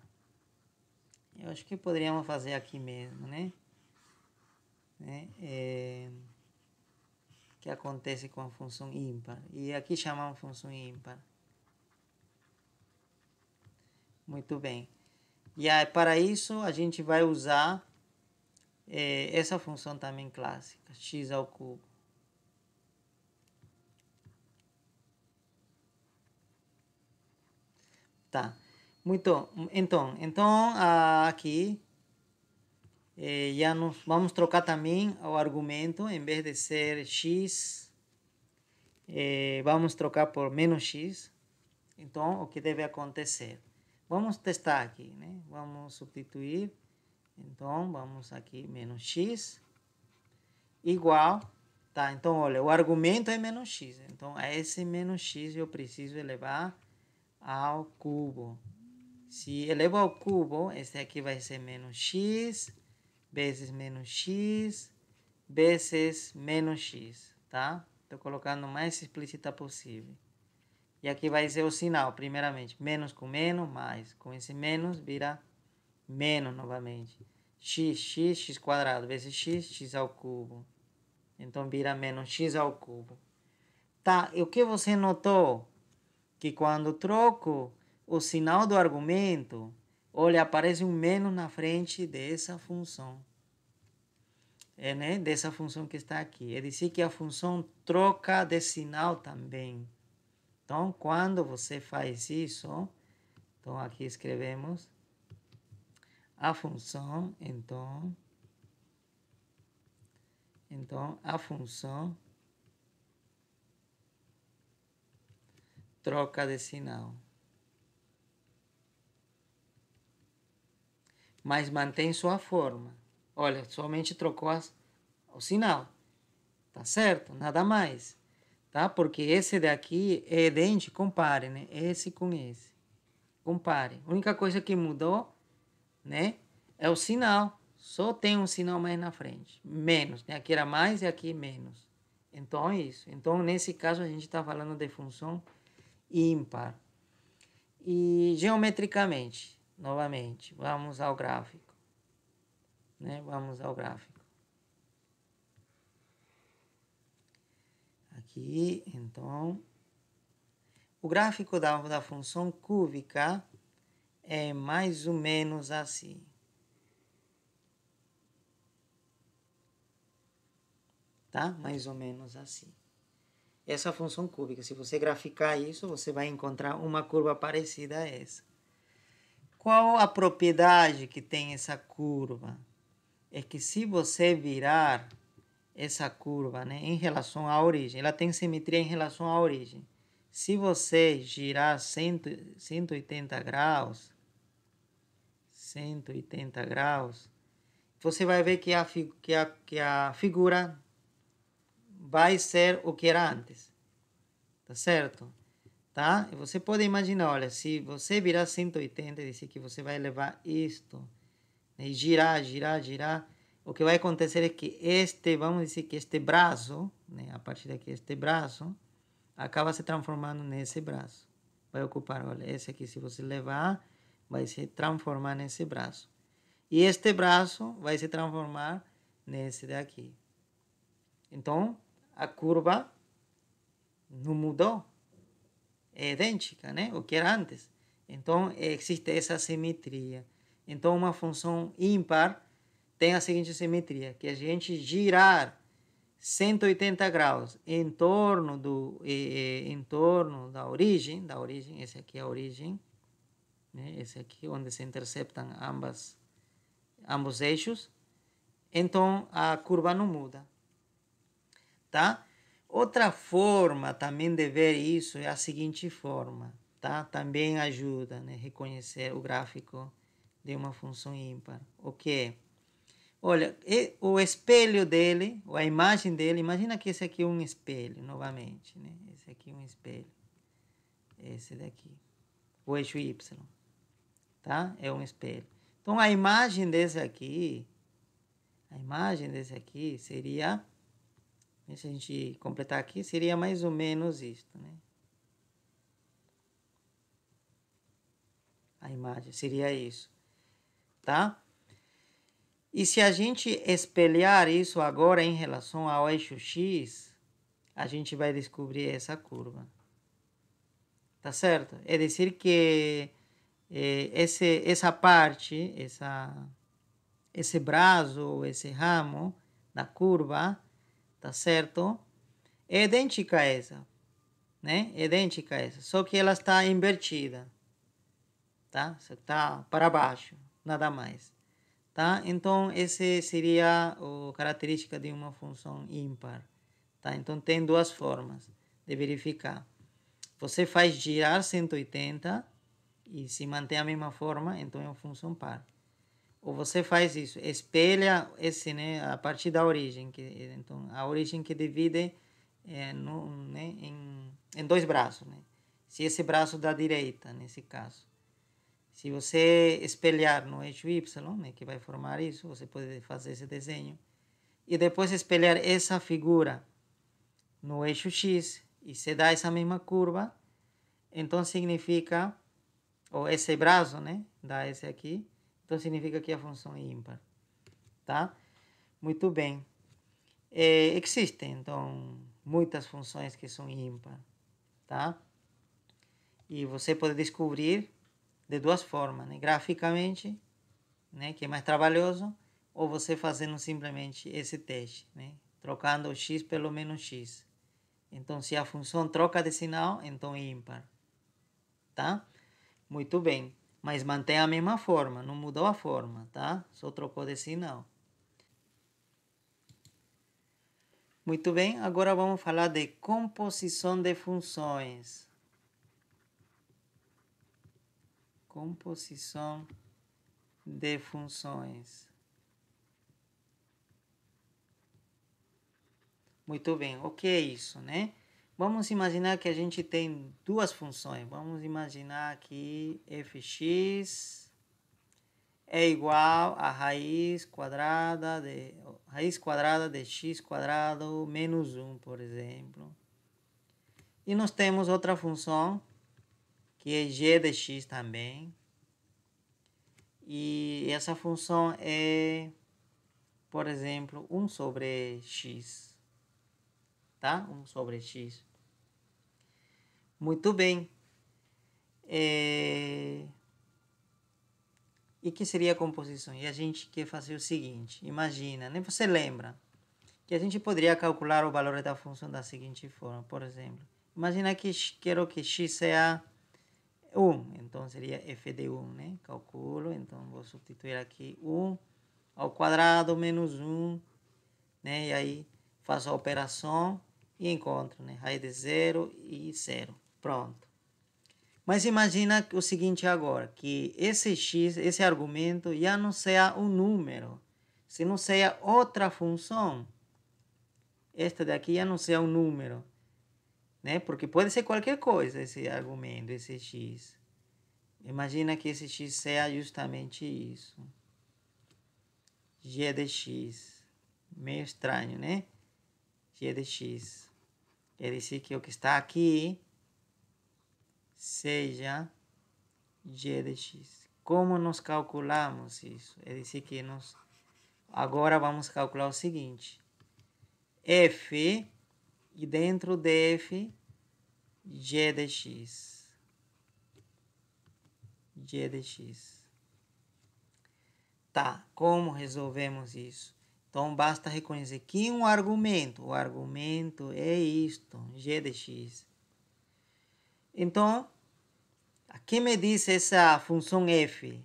Eu acho que poderíamos fazer aqui mesmo, né? O que acontece com a função ímpar? E aqui chamamos função ímpar. Muito bem. E aí, para isso, a gente vai usar essa função também clássica, x ao cubo. Tá. Então aqui já vamos trocar também o argumento, em vez de ser x, vamos trocar por menos x. Então, o que deve acontecer? Vamos testar aqui, né? Vamos substituir. Então, vamos aqui, menos x, igual, tá? Então, olha, o argumento é menos x. Então, a esse menos x eu preciso elevar ao cubo. Se elevo ao cubo, esse aqui vai ser menos x, vezes menos x, vezes menos x, tá? Estou colocando o mais explícita possível. E aqui vai ser o sinal, primeiramente. Menos com menos, mais. Com esse menos, vira menos novamente. X quadrado, vezes x ao cubo. Então, vira menos x ao cubo. Tá, e o que você notou? Que quando troco o sinal do argumento, olha, aparece um menos na frente dessa função. Né? Dessa função que está aqui. É dizer que a função troca de sinal também. Então, quando você faz isso, então aqui escrevemos a função, então a função troca de sinal. Mas mantém sua forma. Olha, somente trocou o sinal. Tá certo? Nada mais. Tá? Porque esse daqui é idêntico, compare, né? Esse com esse. Compare. A única coisa que mudou, né? É o sinal. Só tem um sinal mais na frente. Menos, né? Aqui era mais e aqui menos. Então é isso. Então, nesse caso, a gente está falando de função ímpar. E geometricamente, novamente, vamos ao gráfico. Né? Vamos ao gráfico. Aqui, então, o gráfico da função cúbica é mais ou menos assim. Tá? Mais ou menos assim. Essa função cúbica, se você graficar isso, você vai encontrar uma curva parecida a essa. Qual a propriedade que tem essa curva? É que se você virar essa curva, né, em relação à origem, ela tem simetria em relação à origem. Se você girar 180 graus, você vai ver que a figura vai ser o que era antes. Tá certo? Tá? E você pode imaginar, olha, se você virar 180 e dizer que você vai levar isto, né, e girar, o que vai acontecer é que vamos dizer que este braço, né, a partir daqui, este braço, acaba se transformando nesse braço. Vai ocupar, olha, esse aqui, se você levar, vai se transformar nesse braço. E este braço vai se transformar nesse daqui. Então, a curva não mudou. É idêntica, né? O que era antes. Então, existe essa simetria. Então, uma função ímpar tem a seguinte simetria, que a gente girar 180 graus em torno da origem, esse aqui é a origem, né? Esse aqui onde se interceptam ambos eixos, então a curva não muda, tá? Outra forma também de ver isso é a seguinte forma, tá? Também ajuda, né, a reconhecer o gráfico de uma função ímpar. O que? Olha, o espelho dele, ou a imagem dele, imagina que esse aqui é um espelho, novamente, né? Esse aqui é um espelho. Esse daqui. O eixo Y, tá? É um espelho. Então, a imagem desse aqui seria, se a gente completar aqui, seria mais ou menos isto, né? A imagem seria isso, tá? E se a gente espelhar isso agora em relação ao eixo X, a gente vai descobrir essa curva. Tá certo? É dizer que essa parte, esse braço, esse ramo da curva, tá certo? É idêntica a essa, né? É idêntica a essa, só que ela está invertida, tá? Está para baixo, nada mais, tá? Então, essa seria a característica de uma função ímpar, tá? Então, tem duas formas de verificar. Você faz girar 180 e se mantém a mesma forma, então é uma função par. Ou você faz isso, espelha esse, né, a partir da origem, então a origem que divide né, em dois braços, né? Se esse braço da direita, nesse caso, se você espelhar no eixo Y, né, que vai formar isso, você pode fazer esse desenho, e depois espelhar essa figura no eixo X, e se dá essa mesma curva, então significa, ou esse braço, né, dá esse aqui, então significa que a função é ímpar, tá? Muito bem. Existem, então, muitas funções que são ímpar, tá? E você pode descobrir de duas formas, né? Graficamente, né, que é mais trabalhoso, ou você fazendo simplesmente esse teste, né? Trocando o x pelo menos x. Então, se a função troca de sinal, então é ímpar, tá? Muito bem. Mas mantém a mesma forma, não mudou a forma, tá? Só trocou de sinal. Muito bem, agora vamos falar de composição de funções. Composição de funções. Muito bem, o que é isso, né? Vamos imaginar que a gente tem duas funções. Vamos imaginar que fx é igual a raiz quadrada de x quadrado menos 1, por exemplo. E nós temos outra função, que é g de x também. E essa função é, por exemplo, 1 sobre x. Tá? 1 sobre x. Muito bem. E que seria a composição? E a gente quer fazer o seguinte. Imagina, né? Você lembra que a gente poderia calcular o valor da função da seguinte forma. Por exemplo, imagina que quero que x seja 1. Então, seria f de 1, né? Calculo. Então, vou substituir aqui 1 ao quadrado menos 1. Né? E aí, faço a operação e encontro, né? Raiz de 0 e 0. Pronto. Mas imagina o seguinte agora, que esse x, esse argumento, já não seja um número, se não seja outra função. Esta daqui já não seja um número, né? Porque pode ser qualquer coisa esse argumento, esse x. Imagina que esse x seja justamente isso. G de x. Meio estranho, né? G de x. quer dizer que o que está aqui seja g de x. Como nós calculamos isso? É dizer que nós agora vamos calcular o seguinte. F e dentro de f, g de x. G de x. Tá, como resolvemos isso? Então, basta reconhecer que o argumento é isto, g de x. Então, aqui me diz essa função f.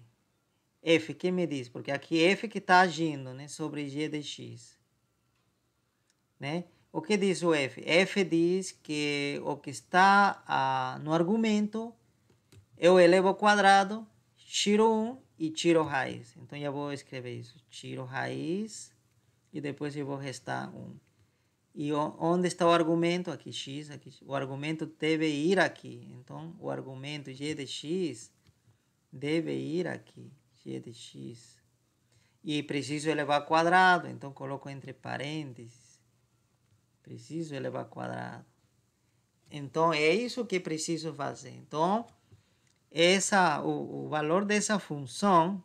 F, que me diz? Porque aqui f que está agindo, né, sobre g de x. Né? O que diz o f? F diz que o que está no argumento eu elevo ao quadrado, tiro 1 e tiro raiz. Então, já vou escrever isso. Tiro raiz e depois eu vou restar 1. E onde está o argumento? Aqui, x. Aqui. O argumento deve ir aqui. Então, o argumento g de x deve ir aqui. G de x. E preciso elevar ao quadrado. Então, coloco entre parênteses. Preciso elevar ao quadrado. Então, é isso que preciso fazer. Então, o valor dessa função,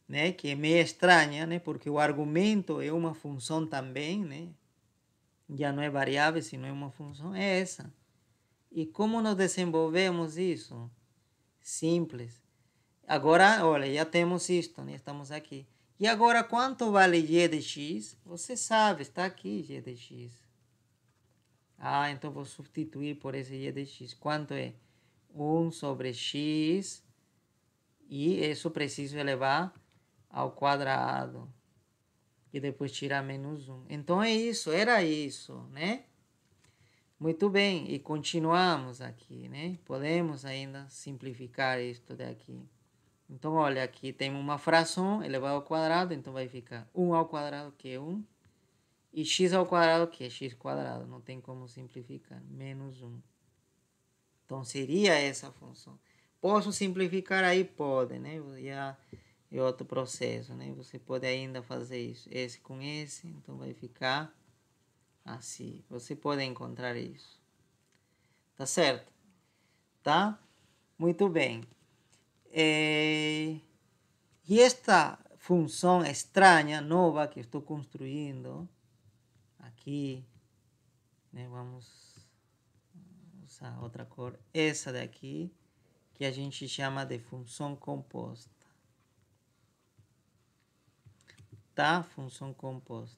né, que é meio estranha, né, porque o argumento é uma função também, né, já não é variável, se não é uma função, é essa. E como nós desenvolvemos isso? Simples. Agora, olha, já temos isto, né, estamos aqui. E agora, quanto vale g de x? Você sabe, está aqui g de x. Ah, então vou substituir por esse g de x. Quanto é? 1 sobre x, e isso preciso elevar ao quadrado, e depois tirar menos 1. Então é isso, era isso, né? Muito bem, e continuamos aqui, né? Podemos ainda simplificar isto daqui. Então, olha, aqui tem uma fração elevada ao quadrado, então vai ficar 1 ao quadrado, que é 1, e x ao quadrado, que é x quadrado. Não tem como simplificar, menos 1. Então, seria essa a função. Posso simplificar aí? Pode, né? Já é outro processo, né? Você pode ainda fazer isso. Esse com esse, então vai ficar assim. Você pode encontrar isso. Tá certo? Tá? Muito bem. E esta função estranha, nova, que estou construindo aqui, né? Vamos usar outra cor. Essa daqui, que a gente chama de função composta. Tá? Função composta.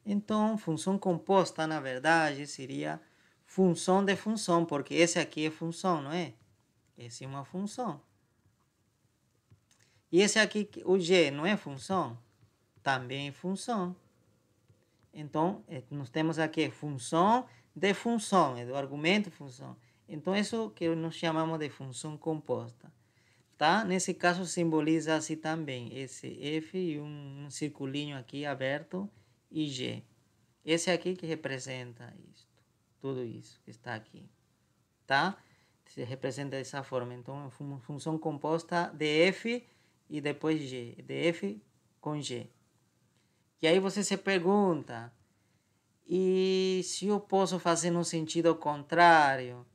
Então, função composta, na verdade, seria função de função, porque esse aqui é função, não é? Esse é uma função. E esse aqui, o g, não é função? Também é função. Então, nós temos aqui função de função, é do argumento função. Então, isso que nós chamamos de função composta. Tá? Nesse caso, simboliza assim também, esse f e um circulinho aqui aberto e g. Esse aqui que representa isto, tudo isso que está aqui. Tá? Se representa dessa forma. Então, é uma função composta de f e depois g, de f com g. E aí você se pergunta, e se eu posso fazer no sentido contrário?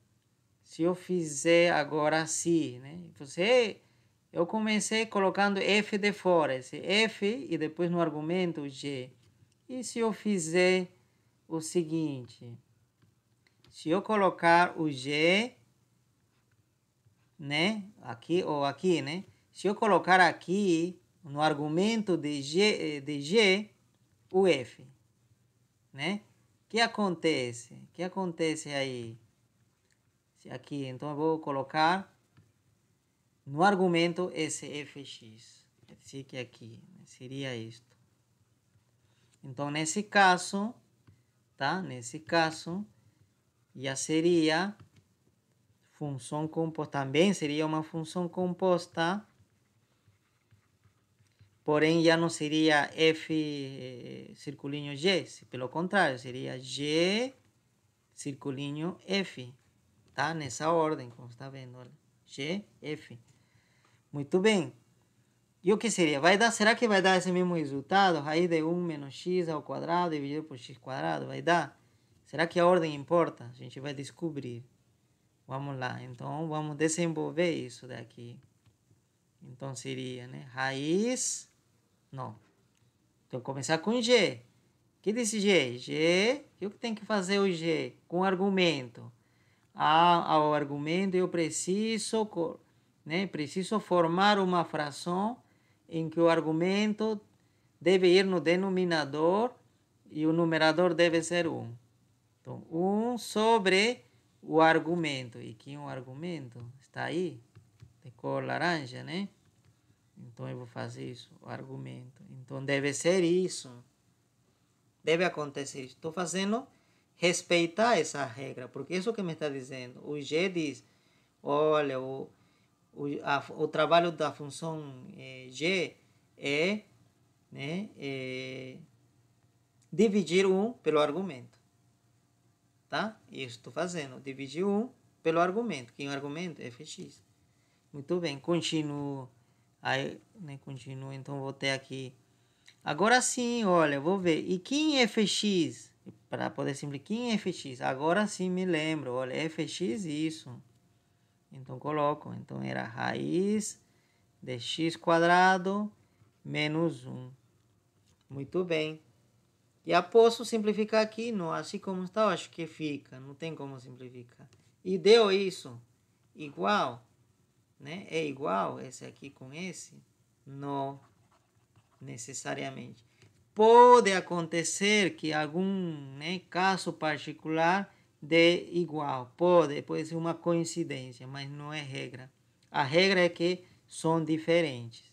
Se eu fizer agora assim, né? Eu comecei colocando f de fora, esse f, e depois no argumento g. E se eu fizer o seguinte, se eu colocar o g, né, aqui ou aqui, né? Se eu colocar aqui no argumento de g o f, né? O que acontece? O que acontece aí? Aqui, então eu vou colocar no argumento esse fx. Quer dizer que aqui, né, seria isto. Então, nesse caso, tá? Nesse caso, já seria função composta. Também seria uma função composta, porém já não seria f circulinho g. Pelo contrário, seria g circulinho f. Tá? Nessa ordem, como está vendo, olha. G, f. Muito bem. E o que seria? Será que vai dar esse mesmo resultado? Raiz de 1 menos x ao quadrado dividido por x quadrado, vai dar? Será que a ordem importa? A gente vai descobrir. Vamos lá, então vamos desenvolver isso daqui. Então seria, né? Raiz, não. Então começar com g. O que disse g? G, o que tem que fazer o g? Com argumento. Ao argumento eu preciso, né? Preciso formar uma fração em que o argumento deve ir no denominador e o numerador deve ser 1. Então, 1 sobre o argumento. E que um argumento está aí, de cor laranja, né? Então, eu vou fazer isso, o argumento. Então, deve ser isso. Deve acontecer isso. Estou fazendo respeitar essa regra, porque isso que me está dizendo. O G diz, olha, o trabalho da função G é, né, dividir 1 pelo argumento. Tá? Isso estou fazendo. Dividir 1 pelo argumento. Que o argumento é fx. Muito bem, continuo. Aí, né, continuo. Então, vou ter aqui. Agora sim, olha, vou ver. E quem é fx? Para poder simplificar, quem é fx? Agora sim me lembro. Olha, fx isso. Então, coloco. Então, era raiz de x quadrado menos 1. Muito bem. E eu posso simplificar aqui, não, assim como está, eu acho que fica. Não tem como simplificar. E deu isso. Igual. Né? É igual esse aqui com esse? Não necessariamente. Pode acontecer que algum, né, caso particular dê igual. Pode ser uma coincidência, mas não é regra. A regra é que são diferentes.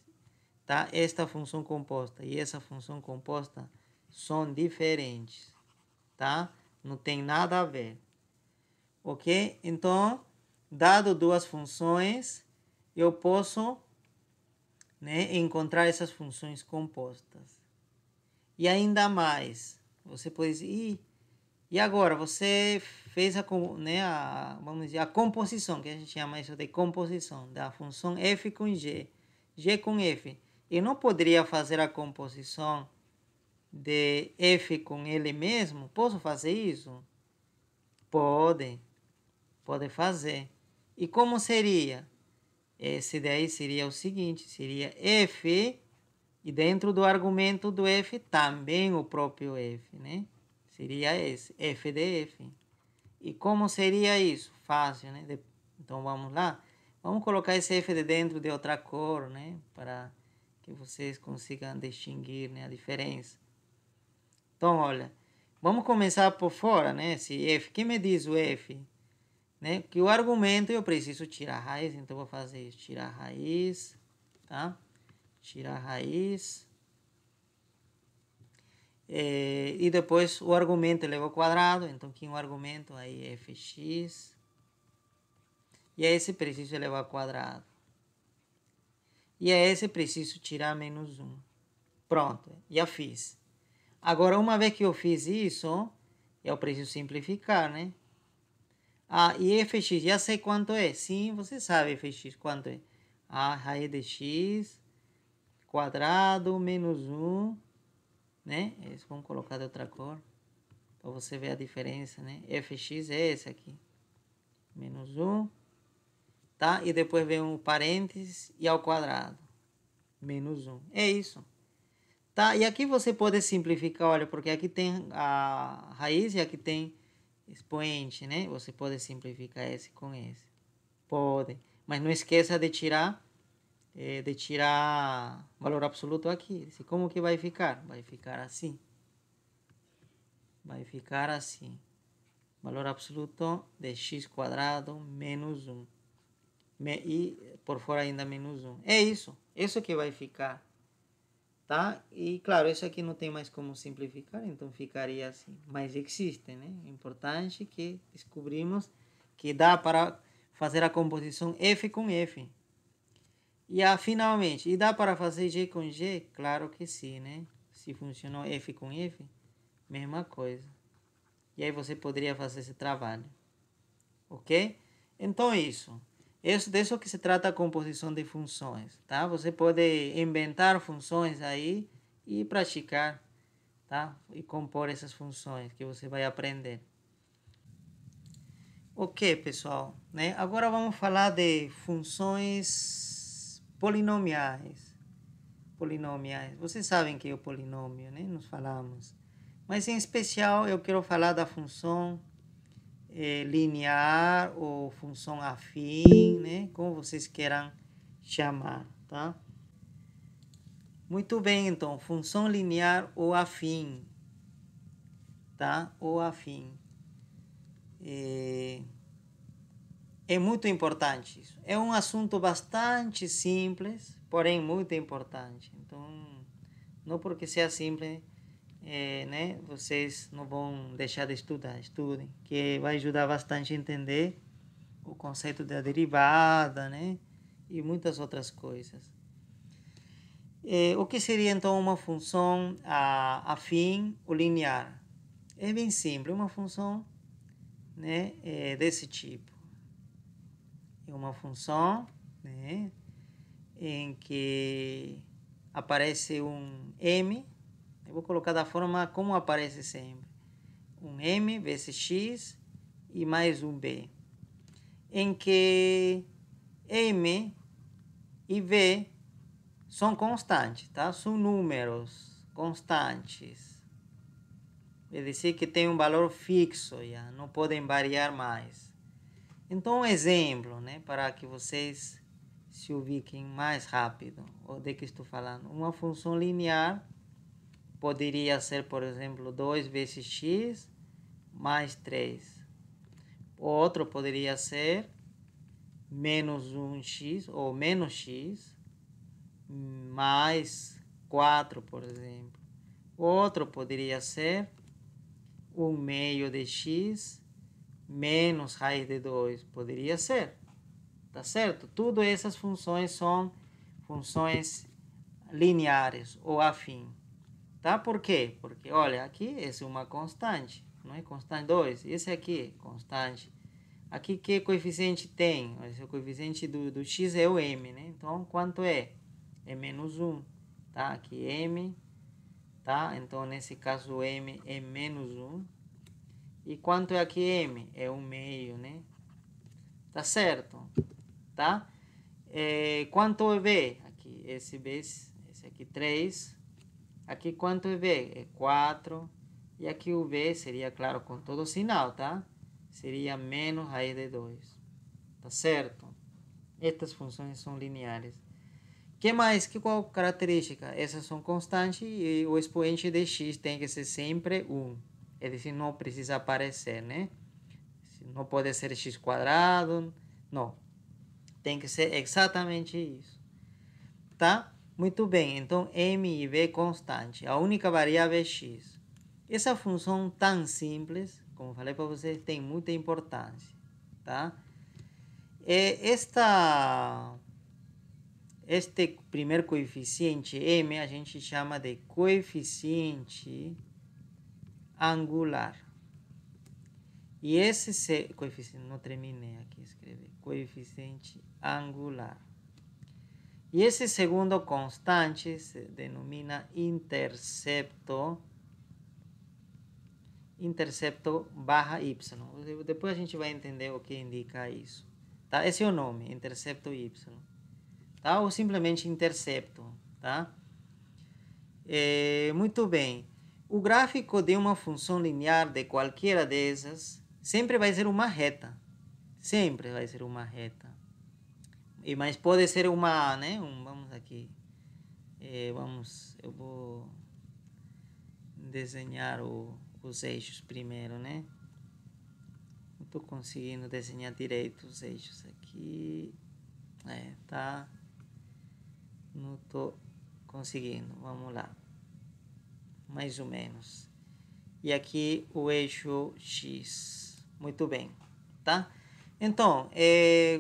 Tá? Esta função composta e essa função composta são diferentes. Tá? Não tem nada a ver. Ok? Então, dado duas funções, eu posso, né, encontrar essas funções compostas. E ainda mais, você pode dizer, e agora você fez né, vamos dizer, a composição, que a gente chama isso de composição, da função f com g, g com f. Eu não poderia fazer a composição de f com ele mesmo? Posso fazer isso? Pode fazer. E como seria? Esse daí seria o seguinte, seria f, e dentro do argumento do f também o próprio f, né? Seria esse, f de f. E como seria isso? Fácil, né? Então vamos lá. Vamos colocar esse f de dentro de outra cor, né? Para que vocês consigam distinguir, né, a diferença. Então, olha, vamos começar por fora, né? Esse f. Quem me diz o f? Né? Que o argumento eu preciso tirar a raiz, então vou fazer isso, tirar a raiz, tá? Tirar a raiz. E depois o argumento elevado ao quadrado, então aqui um argumento aí é fx. E a esse preciso elevar ao quadrado. E a esse preciso tirar menos 1. Pronto, já fiz. Agora, uma vez que eu fiz isso, eu preciso simplificar, né? E fx, já sei quanto é. Sim, você sabe fx quanto é. A raiz de x quadrado menos 1, né? Esse vamos colocar de outra cor, para você ver a diferença, né? fx é esse aqui. Menos 1, tá? E depois vem um parênteses e ao quadrado. Menos 1. É isso. Tá? E aqui você pode simplificar, olha, porque aqui tem a raiz e aqui tem expoente, né? Você pode simplificar esse com esse. Pode. Mas não esqueça de tirar valor absoluto aqui. Como que vai ficar? Vai ficar assim. Vai ficar assim. Valor absoluto de x quadrado menos 1. E por fora ainda menos 1. É isso. Isso que vai ficar. Tá? E claro, isso aqui não tem mais como simplificar, então ficaria assim. Mas existe, né? É importante que descobrimos que dá para fazer a composição f com f. E finalmente, e dá para fazer g com g? Claro que sim, né? Se funcionou f com f, mesma coisa. E aí você poderia fazer esse trabalho. Ok? Então é isso. Isso, disso que se trata a composição de funções, tá? Você pode inventar funções aí e praticar, tá? E compor essas funções que você vai aprender. Ok, pessoal, né? Agora vamos falar de funções polinomiais. Polinomiais. Vocês sabem que é o polinômio, né? Nós falamos. Mas em especial eu quero falar da função linear ou função afim, né? Como vocês queiram chamar, tá? Muito bem, então, função linear ou afim, tá? Ou afim. É muito importante isso. É um assunto bastante simples, porém muito importante. Então, não porque seja simples, né, vocês não vão deixar de estudar. Estudem, que vai ajudar bastante a entender o conceito da derivada, né, e muitas outras coisas. O que seria então uma função afim ou linear? É bem simples, uma função, né, desse tipo. É uma função, né, em que aparece um m. Eu vou colocar da forma como aparece sempre. Um m vezes x e mais um b. Em que m e v são constantes, tá? São números constantes. Quer dizer que tem um valor fixo, já não podem variar mais. Então, um exemplo, né, para que vocês se ubiquem mais rápido, ou de que estou falando. Uma função linear poderia ser, por exemplo, 2 vezes x mais 3. Outro poderia ser menos 1x ou menos x mais 4, por exemplo. Outro poderia ser 1 meio de x menos raiz de 2. Poderia ser. Tá certo? Tudo essas funções são funções lineares ou afim. Tá? Por quê? Porque, olha, aqui essa é uma constante, não é? Constante 2. Esse aqui, constante. Aqui que coeficiente tem? O coeficiente do x é o m, né? Então, quanto é? É menos 1. Tá? Aqui m, tá? Então, nesse caso, o m é menos 1. E quanto é aqui m? É 1 meio, né? Tá certo? Tá? Quanto é b? Aqui, esse aqui 3. Aqui quanto é b? É 4. E aqui o b seria, claro, com todo o sinal, tá? Seria menos raiz de 2. Tá certo? Estas funções são lineares. Que mais? Qual característica? Essas são constantes e o expoente de x tem que ser sempre 1. É dizer, não precisa aparecer, né? Não pode ser x quadrado, não. Tem que ser exatamente isso. Tá? Muito bem. Então, m e v constante. A única variável é x. Essa função tão simples, como falei para vocês, tem muita importância. Tá? Este primeiro coeficiente m a gente chama de coeficiente angular. E esse coeficiente, não terminei aqui de escrever, coeficiente angular. E esse segundo constante se denomina intercepto barra y. Depois a gente vai entender o que indica isso. Tá? Esse é o nome, intercepto y. Tá? Ou simplesmente intercepto. Tá? Muito bem. O gráfico de uma função linear de qualquer dessas sempre vai ser uma reta. Sempre vai ser uma reta. Mas pode ser uma, né? Vamos aqui. Eu vou desenhar os eixos primeiro, né? Não estou conseguindo desenhar direito os eixos aqui. Tá? Não estou conseguindo. Vamos lá. Mais ou menos. E aqui o eixo X. Muito bem. Tá? Então,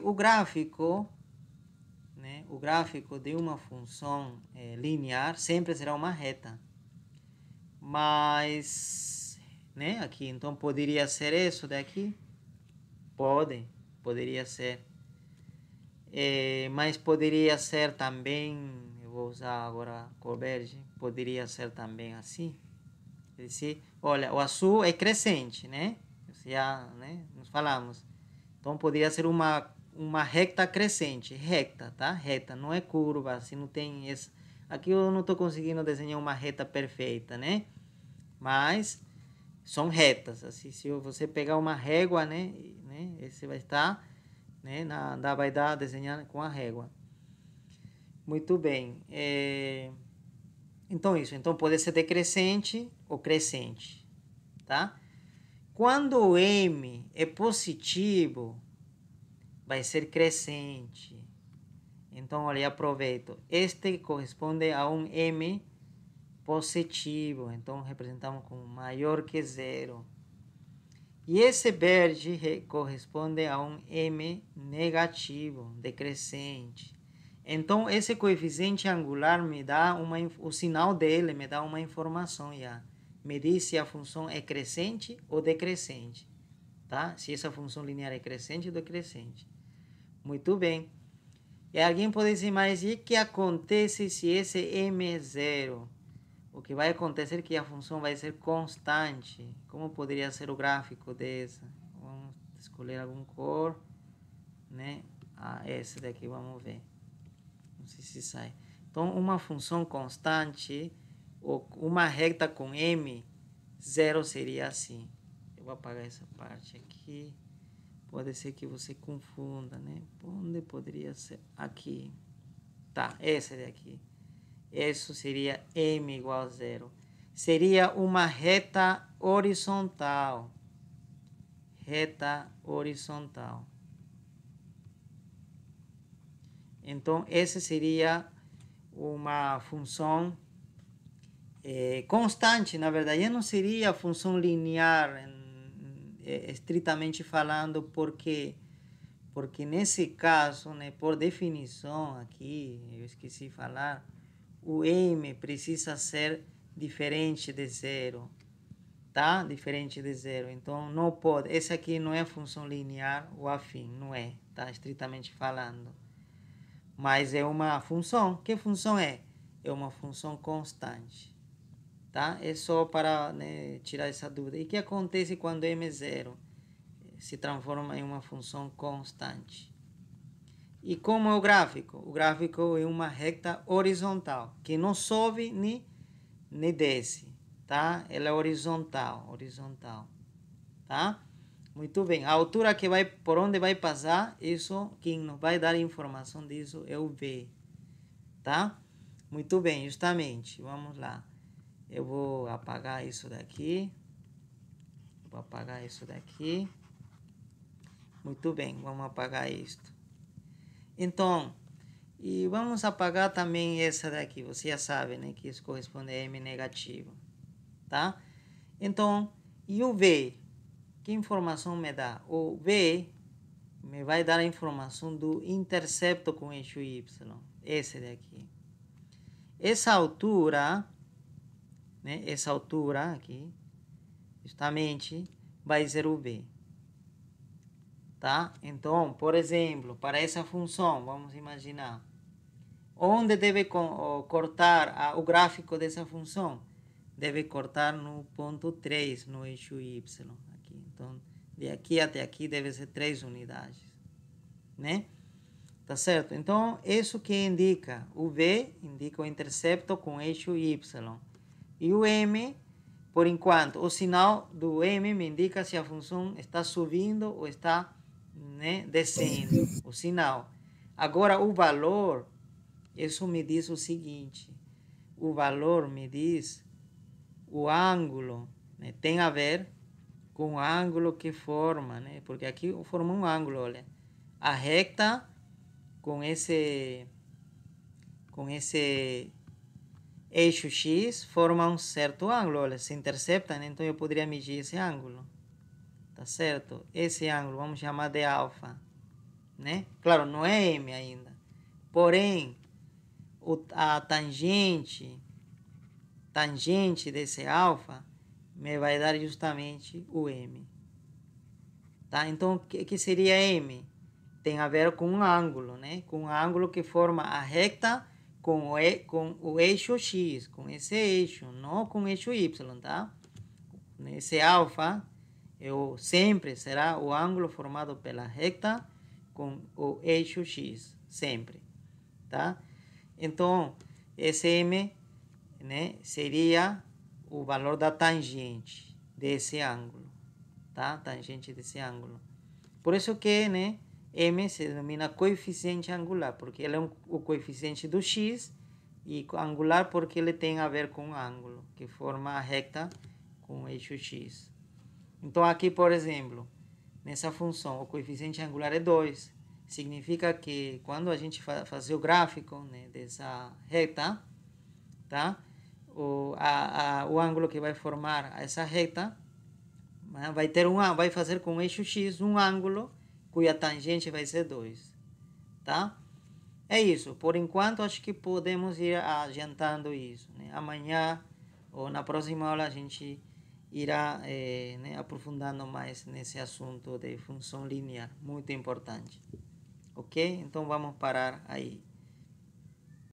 o gráfico, né? O gráfico de uma função linear sempre será uma reta. Mas, né? Aqui, então, poderia ser isso daqui? Poderia ser. mas poderia ser também, eu vou usar agora cor verde, poderia ser também assim. Quer dizer, olha, o azul é crescente, né? Já, né, nós falamos. Então, poderia ser uma reta crescente, reta, tá? Reta, não é curva, assim, não tem esse... Aqui eu não estou conseguindo desenhar uma reta perfeita, né? Mas são retas, assim, se você pegar uma régua, né? Esse vai estar, né? Vai dar desenhar com a régua. Muito bem. Então, isso. Então, pode ser decrescente ou crescente, tá? Quando o M é positivo, vai ser crescente. Então, olha, aproveito. Este corresponde a um M positivo. Então, representamos com maior que zero. E esse verde corresponde a um M negativo, decrescente. Então, esse coeficiente angular me dá o sinal dele me dá uma informação já. Me diz se a função é crescente ou decrescente. Tá? Se essa função linear é crescente ou decrescente. Muito bem. E alguém pode dizer, mas e o que acontece se esse M é zero? O que vai acontecer é que a função vai ser constante. Como poderia ser o gráfico dessa? Vamos escolher alguma cor, né? Esse daqui, vamos ver. Não sei se sai. Então, uma função constante, ou uma reta com M, zero seria assim. Eu vou apagar essa parte aqui. Pode ser que você confunda, né? Onde poderia ser? Aqui. Tá, esse daqui. Isso seria M igual a zero. Seria uma reta horizontal. Reta horizontal. Então, essa seria uma função constante, na verdade. Não seria função linear, estritamente falando, porque nesse caso, né, por definição aqui, eu esqueci de falar, o M precisa ser diferente de zero, tá? Diferente de zero. Então, não pode. Esse aqui não é função linear ou afim, não é, tá? Estritamente falando. Mas é uma função. Que função é? É uma função constante, tá? É só para, né, tirar essa dúvida. E o que acontece quando M é zero? Se transforma em uma função constante. E como é o gráfico? O gráfico é uma reta horizontal, que não sobe nem desce, tá? Ela é horizontal, tá? Muito bem. A altura que vai, por onde vai passar, isso, quem nos vai dar informação disso é o V, tá? Muito bem, justamente. Vamos lá. Eu vou apagar isso daqui. Vou apagar isso daqui. Muito bem, vamos apagar isto. Então, e vamos apagar também essa daqui. Você já sabe, né, que isso corresponde a M negativo, tá? Então, e o V? Que informação me dá? O V me vai dar a informação do intercepto com eixo Y. Esse daqui. Essa altura, né, essa altura aqui, justamente, vai ser o V. Tá? Então, por exemplo, para essa função, vamos imaginar, onde deve cortar o gráfico dessa função? Deve cortar no ponto 3, no eixo Y. Aqui. Então, de aqui até aqui deve ser 3 unidades. Né? Tá certo? Então, isso que indica, o V indica o intercepto com eixo Y. E o M, por enquanto, o sinal do M me indica se a função está subindo ou está, né, descendo. O sinal. Agora, o valor, isso me diz o seguinte. O valor me diz o ângulo, né, tem a ver com o ângulo que forma, né? Porque aqui forma um ângulo, olha. A reta com esse eixo X forma um certo ângulo, olha, se intercepta, né? Então eu poderia medir esse ângulo, tá certo? Esse ângulo vamos chamar de alfa, né? Claro, não é M ainda, porém a tangente desse alfa me vai dar justamente o M, tá? Então o que seria M? tem a ver com um ângulo, né? Com um ângulo que forma a reta com o eixo X, com esse eixo, não com o eixo Y, tá? Esse alfa sempre será o ângulo formado pela reta com o eixo X, sempre, tá? Então, esse M, né, seria o valor da tangente desse ângulo, tá? Tangente desse ângulo. Por isso que, né, M se denomina coeficiente angular, porque ele é o coeficiente do X, e angular porque ele tem a ver com o ângulo, que forma a reta com o eixo X. Então, aqui, por exemplo, nessa função, o coeficiente angular é 2. Significa que quando a gente fazer o gráfico, né, dessa reta, tá? O ângulo que vai formar essa reta vai fazer com o eixo X um ângulo cuja tangente vai ser 2, tá? É isso. Por enquanto, acho que podemos ir adiantando isso, né? Amanhã ou na próxima aula a gente irá né, aprofundando mais nesse assunto de função linear, muito importante. Ok? Então vamos parar aí.